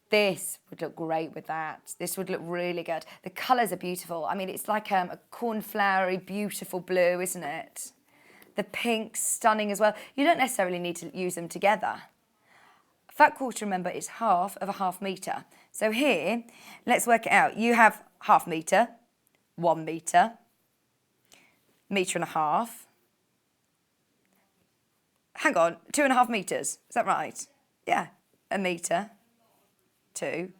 This would look great with that. This would look really good. The colours are beautiful. I mean, it's like a cornflowery, beautiful blue, isn't it? The pink's stunning as well. You don't necessarily need to use them together. Fat quarter, remember, is half of a half metre. So here, let's work it out. You have half metre, 1 metre, metre and a half, hang on, 2.5 metres. Is that right? Yeah, 1 metre, 2,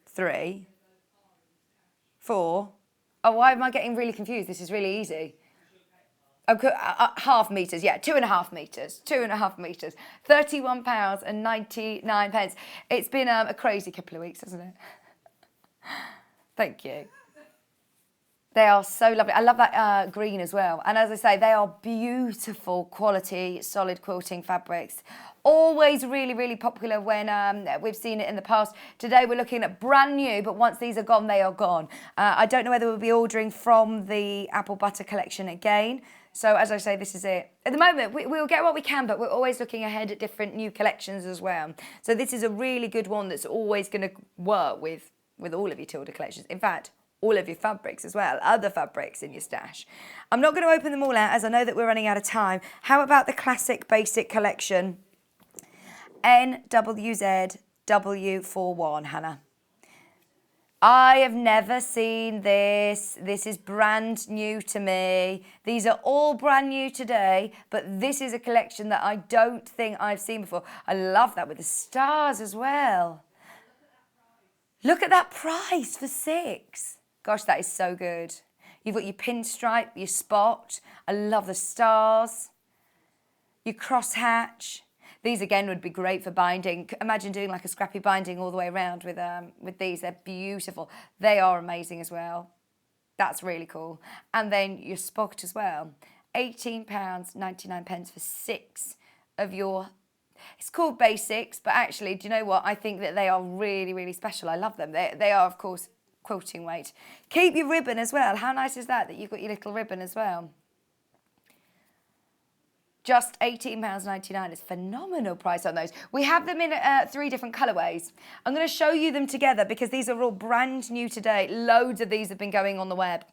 3, 4. Oh, why am I getting really confused? This is really easy. Okay, half metres, yeah, 2.5 metres, 2.5 metres, £31.99. It's been a crazy couple of weeks, hasn't it? Thank you. They are so lovely. I love that green as well. And as I say, they are beautiful quality, solid quilting fabrics. Always really, really popular when we've seen it in the past. Today we're looking at brand new, but once these are gone, they are gone. I don't know whether we'll be ordering from the Apple Butter collection again. So as I say, this is it. At the moment, we'll get what we can, but we're always looking ahead at different new collections as well. So this is a really good one that's always going to work with all of your Tilda collections. In fact, all of your fabrics as well, other fabrics in your stash. I'm not going to open them all out as I know that we're running out of time. How about the classic basic collection? NWZW41, Hannah. I have never seen this. This is brand new to me. These are all brand new today, but this is a collection that I don't think I've seen before. I love that with the stars as well. Look at that price for 6. Gosh, that is so good. You've got your pinstripe, your spot. I love the stars. Your crosshatch. These again would be great for binding. Imagine doing like a scrappy binding all the way around with these. They're beautiful. They are amazing as well. That's really cool. And then your spot as well. £18.99 for 6 of your. It's called basics, but actually, do you know what? I think that they are really, really special. I love them. They are, of course, quilting weight. Keep your ribbon as well. How nice is that you've got your little ribbon as well? Just £18.99 is phenomenal price on those. We have them in 3 different colourways. I'm going to show you them together because these are all brand new today. Loads of these have been going on the web.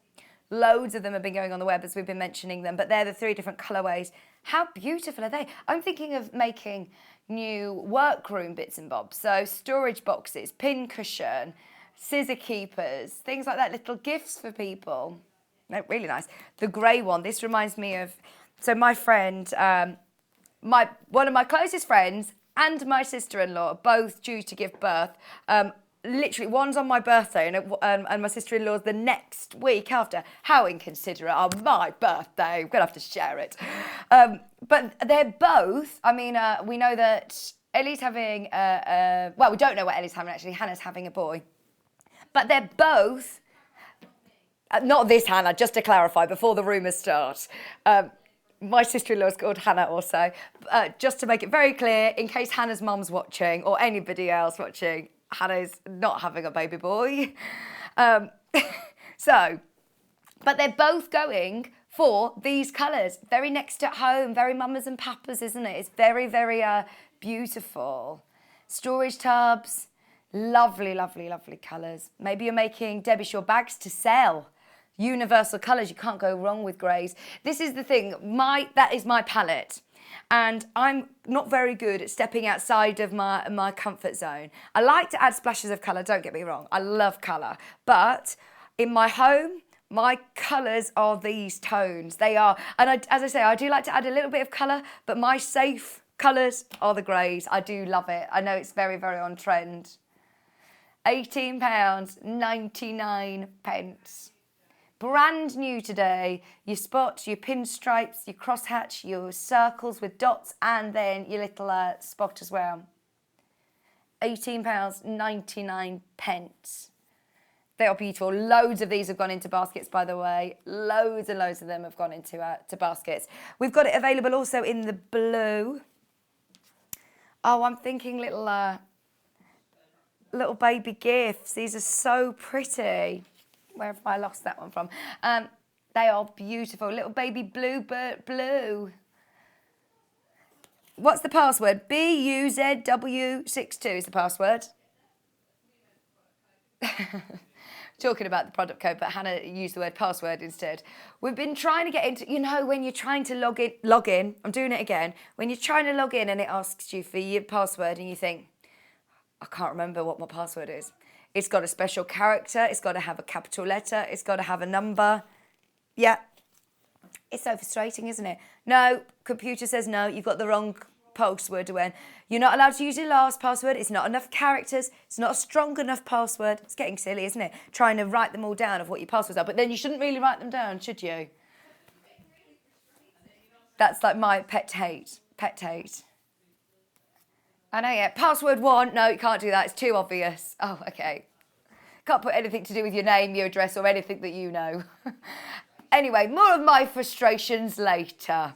Loads of them have been going on the web as we've been mentioning them, but they're the 3 different colourways. How beautiful are they? I'm thinking of making new workroom bits and bobs. So storage boxes, pin cushion, scissor keepers, things like that, little gifts for people. No, really nice. The grey one, this reminds me of, so my friend, one of my closest friends and my sister-in-law are both due to give birth. Literally, one's on my birthday and my sister-in-law's the next week after. How inconsiderate on my birthday. I'm going to have to share it. But they're both, I mean, we know that Ellie's having, well, we don't know what Ellie's having actually. Hannah's having a boy. But they're both, not this Hannah, just to clarify before the rumours start. My sister-in-law is called Hanna also. Just to make it very clear, in case Hannah's mum's watching or anybody else watching, Hannah's not having a baby boy. But they're both going for these colours. Very next at home, very mamas and papas, isn't it? It's very, very beautiful. Storage tubs. Lovely, lovely, lovely colours. Maybe you're making Debbie Shaw bags to sell. Universal colours, you can't go wrong with greys. This is the thing, that is my palette. And I'm not very good at stepping outside of my comfort zone. I like to add splashes of colour, don't get me wrong. I love colour. But in my home, my colours are these tones. They are, and as I say, I do like to add a little bit of colour, but my safe colours are the greys. I do love it. I know it's very, very on trend. £18.99. Brand new today. Your spots, your pinstripes, your crosshatch, your circles with dots, and then your little spot as well. £18.99. They are beautiful. Loads of these have gone into baskets, by the way. Loads and loads of them have gone into to baskets. We've got it available also in the blue. Oh, I'm thinking little baby gifts. These are so pretty. Where have I lost that one from? They are beautiful. Little baby blue. What's the password? BUZW62 is the password. Talking about the product code, but Hannah used the word password instead. We've been trying to get into, you know, when you're trying to log in, I'm doing it again. When you're trying to log in and it asks you for your password and you think, I can't remember what my password is. It's got a special character. It's got to have a capital letter. It's got to have a number. Yeah. It's so frustrating, isn't it? No, computer says no, you've got the wrong password when you're not allowed to use your last password. It's not enough characters. It's not a strong enough password. It's getting silly, isn't it? Trying to write them all down of what your passwords are. But then you shouldn't really write them down, should you? That's like my pet hate. Pet hate. I know, yeah. Password 1. No, you can't do that. It's too obvious. Oh, okay. Can't put anything to do with your name, your address, or anything that you know. Anyway, more of my frustrations later.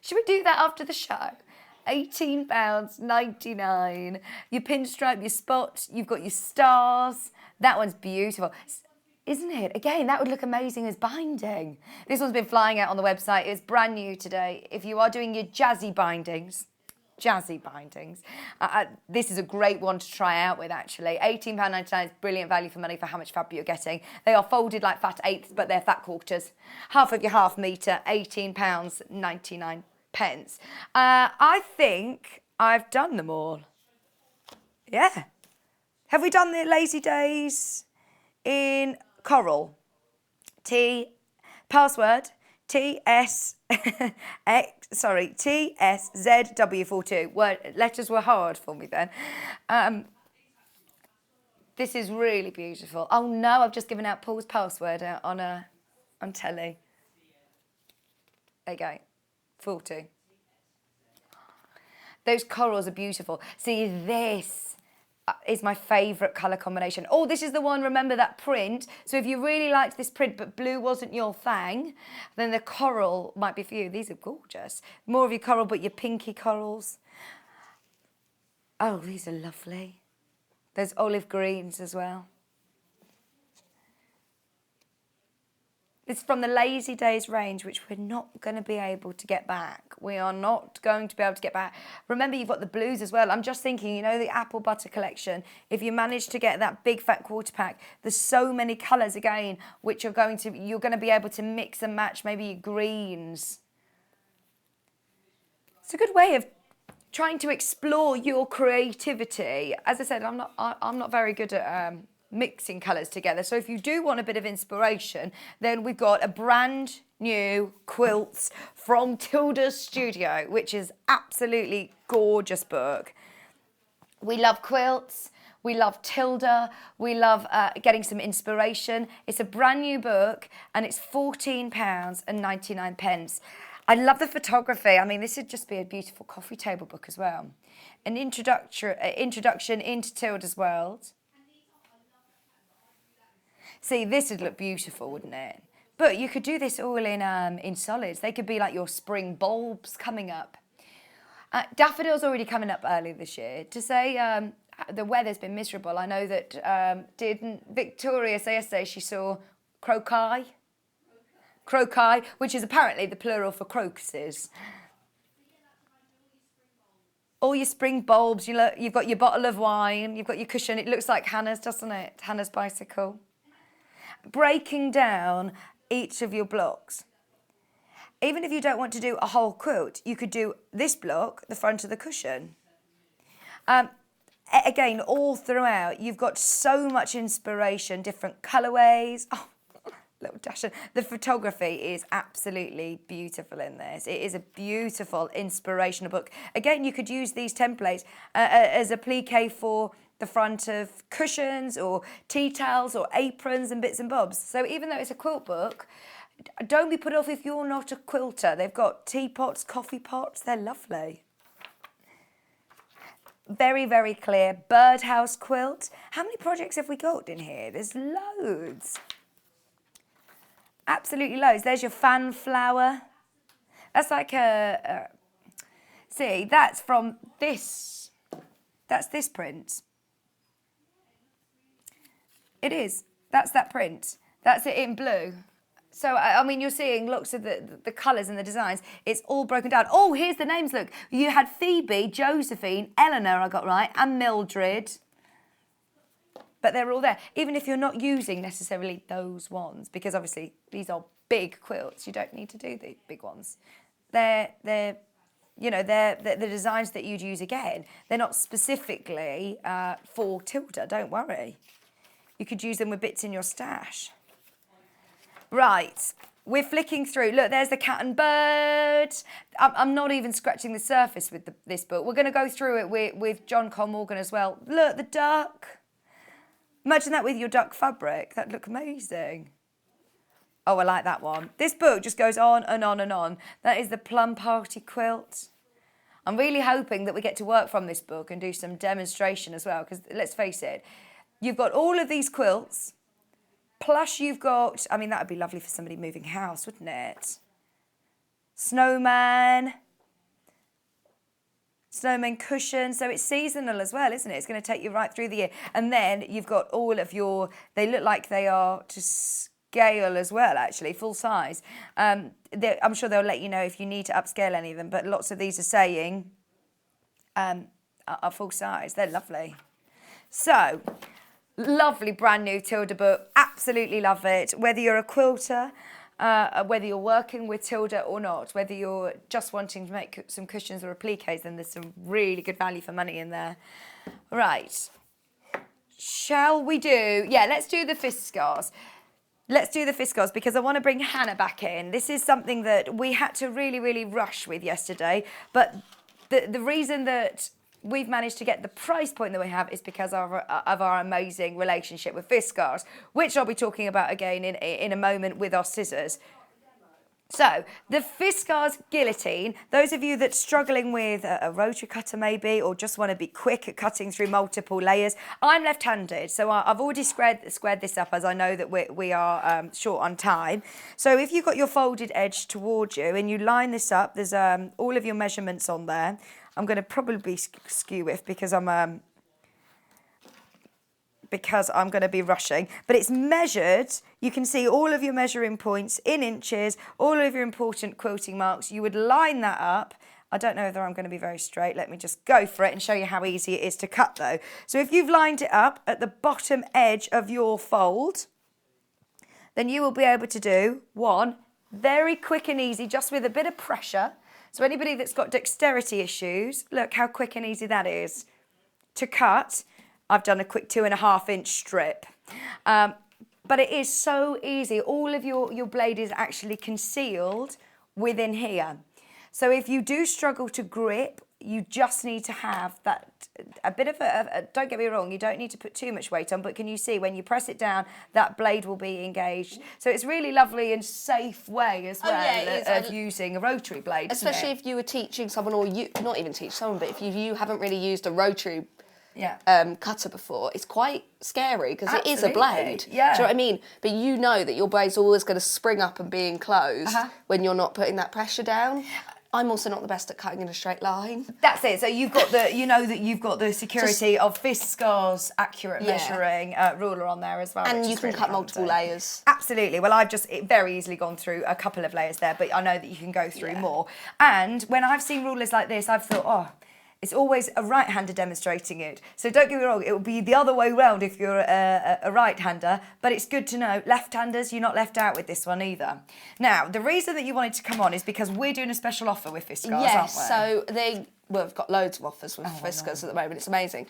Should we do that after the show? £18.99. Your pinstripe, your spots, you've got your stars. That one's beautiful. Isn't it? Again, that would look amazing as binding. This one's been flying out on the website. It's brand new today. If you are doing your jazzy bindings, this is a great one to try out with, actually. £18.99 is brilliant value for money for how much fabric you're getting. They are folded like fat eighths, but they're fat quarters. Half of your half metre, £18.99. I think I've done them all. Yeah. Have we done the Lazy Days in coral? Password TSZW42. Letters were hard for me then. This is really beautiful. Oh no, I've just given out Paul's password out on telly. There you go. 40. Those corals are beautiful. See, this is my favourite colour combination. Oh, this is the one, remember that print? So if you really liked this print but blue wasn't your thing, then the coral might be for you. These are gorgeous. More of your coral, but your pinky corals. Oh, these are lovely. There's olive greens as well. It's from the Lazy Days range, which we're not going to be able to get back. We are not going to be able to get back. Remember, you've got the blues as well. I'm just thinking, you know, the apple butter collection, if you manage to get that big fat quarter pack, there's so many colours again, which you're going to be able to mix and match, maybe your greens. It's a good way of trying to explore your creativity. As I said, I'm not very good at mixing colours together. So if you do want a bit of inspiration, then we've got a brand new quilts from Tilda's studio, which is absolutely gorgeous book. We love quilts. We love Tilda. We love getting some inspiration. It's a brand new book and it's £14.99. I love the photography. I mean, this would just be a beautiful coffee table book as well. An introduction into Tilda's world. See, this would look beautiful, wouldn't it? But you could do this all in solids. They could be like your spring bulbs coming up. Daffodils already coming up early this year. To say the weather's been miserable, I know that, didn't Victoria say yesterday she saw crocus? Crocus, which is apparently the plural for crocuses. All your spring bulbs, you've got your bottle of wine, you've got your cushion. It looks like Hannah's, doesn't it? Hannah's bicycle. Breaking down each of your blocks. Even if you don't want to do a whole quilt, you could do this block, the front of the cushion. Again, all throughout, you've got so much inspiration, different colourways. Oh, little dash. The photography is absolutely beautiful in this. It is a beautiful, inspirational book. Again, you could use these templates as a applique for the front of cushions or tea towels or aprons and bits and bobs. So even though it's a quilt book, don't be put off if you're not a quilter. They've got teapots, coffee pots. They're lovely. Very, very clear. Birdhouse quilt. How many projects have we got in here? There's loads. Absolutely loads. There's your fan flower. That's like see, that's from this. That's this print. It is. That's that print. That's it in blue. So, I mean, you're seeing lots of the colours and the designs. It's all broken down. Oh, here's the names, look. You had Phoebe, Josephine, Eleanor, I got right, and Mildred. But they're all there. Even if you're not using necessarily those ones, because obviously these are big quilts. You don't need to do the big ones. They're the designs that you'd use again. They're not specifically for Tilda, don't worry. You could use them with bits in your stash. Right, we're flicking through. Look, there's the cat and bird. I'm not even scratching the surface with this book. We're going to go through it with John Cole Morgan as well. Look, the duck. Imagine that with your duck fabric. That'd look amazing. Oh, I like that one. This book just goes on and on and on. That is the Plum Party quilt. I'm really hoping that we get to work from this book and do some demonstration as well, because let's face it, you've got all of these quilts, plus you've got, I mean, that would be lovely for somebody moving house, wouldn't it? Snowman cushion, so it's seasonal as well, isn't it? It's going to take you right through the year. And then you've got all of your, they look like they are to scale as well, actually, full size. I'm sure they'll let you know if you need to upscale any of them, but lots of these are saying are full size. They're lovely. So, lovely brand new Tilda book. Absolutely love it. Whether you're a quilter, whether you're working with Tilda or not, whether you're just wanting to make some cushions or appliques, then there's some really good value for money in there. Right. Shall we do... Yeah, let's do the Fiskars. Let's do the Fiskars because I want to bring Hanna back in. This is something that we had to really, really rush with yesterday. But the reason that we've managed to get the price point that we have is because of our amazing relationship with Fiskars, which I'll be talking about again in a moment with our scissors. So, the Fiskars guillotine, those of you that's struggling with a rotary cutter maybe, or just want to be quick at cutting through multiple layers. I'm left-handed, so I've already squared this up as I know that we are short on time. So if you've got your folded edge towards you and you line this up, there's all of your measurements on there. I'm going to probably be skew with because I'm going to be rushing. But it's measured. You can see all of your measuring points in inches, all of your important quilting marks. You would line that up. I don't know whether I'm going to be very straight. Let me just go for it and show you how easy it is to cut, though. So if you've lined it up at the bottom edge of your fold, then you will be able to do one, very quick and easy, just with a bit of pressure. So anybody that's got dexterity issues, look how quick and easy that is to cut. I've done a quick 2.5 inch strip. But it is so easy. All of your blade is actually concealed within here. So if you do struggle to grip, you just need to have that, a bit of don't get me wrong, you don't need to put too much weight on, but can you see when you press it down, that blade will be engaged. So it's really lovely and safe way as well of using a rotary blade. Especially if you were teaching someone, or you, not even teach someone, but if you haven't really used a rotary cutter before, it's quite scary because it is a blade. Yeah. Do you know what I mean? But you know that your blade's always going to spring up and be enclosed when you're not putting that pressure down. I'm also not the best at cutting in a straight line. That's it. So you've got you know that you've got the security of Fiskars accurate measuring ruler on there as well. And you can cut multiple layers. Absolutely. Well, I've just very easily gone through a couple of layers there, but I know that you can go through more. And when I've seen rulers like this, I've thought, oh, it's always a right-hander demonstrating it. So don't get me wrong, it will be the other way round if you're a right-hander, but it's good to know, left-handers, you're not left out with this one either. Now, the reason that you wanted to come on is because we're doing a special offer with Fiskars, aren't we? Yes, so we've got loads of offers with Fiskars at the moment, it's amazing.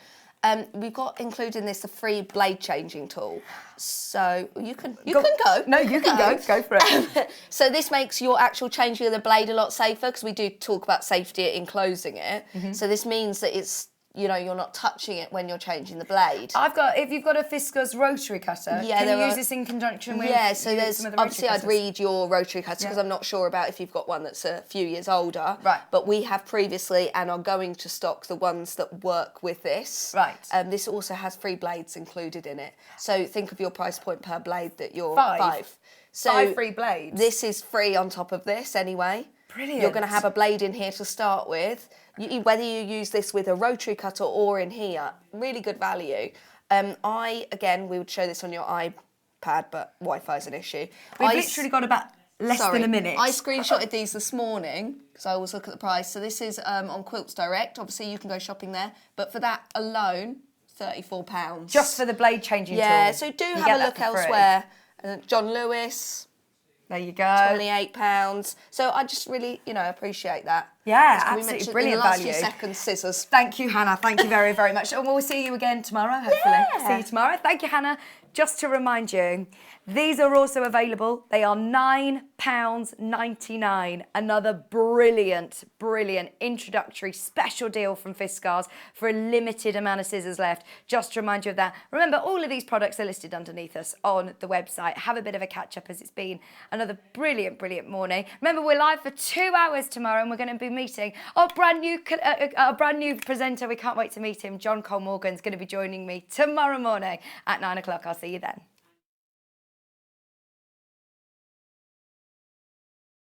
We've got included in this a free blade changing tool. So you can go. No, you can go. Go for it. So this makes your actual changing of the blade a lot safer because we do talk about safety in closing it. So this means that it's, you know, you're not touching it when you're changing the blade. If you've got a Fiskars rotary cutter, can you use this in conjunction with so there's some of the obviously cutters? I'd read your rotary cutter because I'm not sure about if you've got one that's a few years older. Right. But we have previously and are going to stock the ones that work with this. Right. This also has 3 blades included in it. So think of your price point per blade that you're 5. So 5 free blades. This is free on top of this anyway. Brilliant. You're going to have a blade in here to start with. Whether you use this with a rotary cutter or in here, really good value. Again, we would show this on your iPad, but Wi-Fi is an issue. We've literally got about less than a minute. I screenshotted these this morning because I always look at the price. So this is on Quilts Direct. Obviously, you can go shopping there. But for that alone, £34. Just for the blade changing tool. Yeah, so do have a look elsewhere. John Lewis. There you go. £28. So I just really, appreciate that. Yeah, As we absolutely mentioned brilliant in the last value. few seconds, scissors. Thank you, Hannah. Thank you very, very much. And we'll see you again tomorrow, hopefully. Yeah. See you tomorrow. Thank you, Hannah. Just to remind you, these are also available. They are £9.99. Another brilliant, brilliant introductory special deal from Fiskars for a limited amount of scissors left. Just to remind you of that. Remember, all of these products are listed underneath us on the website. Have a bit of a catch up as it's been another brilliant, brilliant morning. Remember, we're live for 2 hours tomorrow and we're going to be meeting our brand new presenter. We can't wait to meet him. John Cole Morgan's going to be joining me tomorrow morning at 9 o'clock. I'll see you then.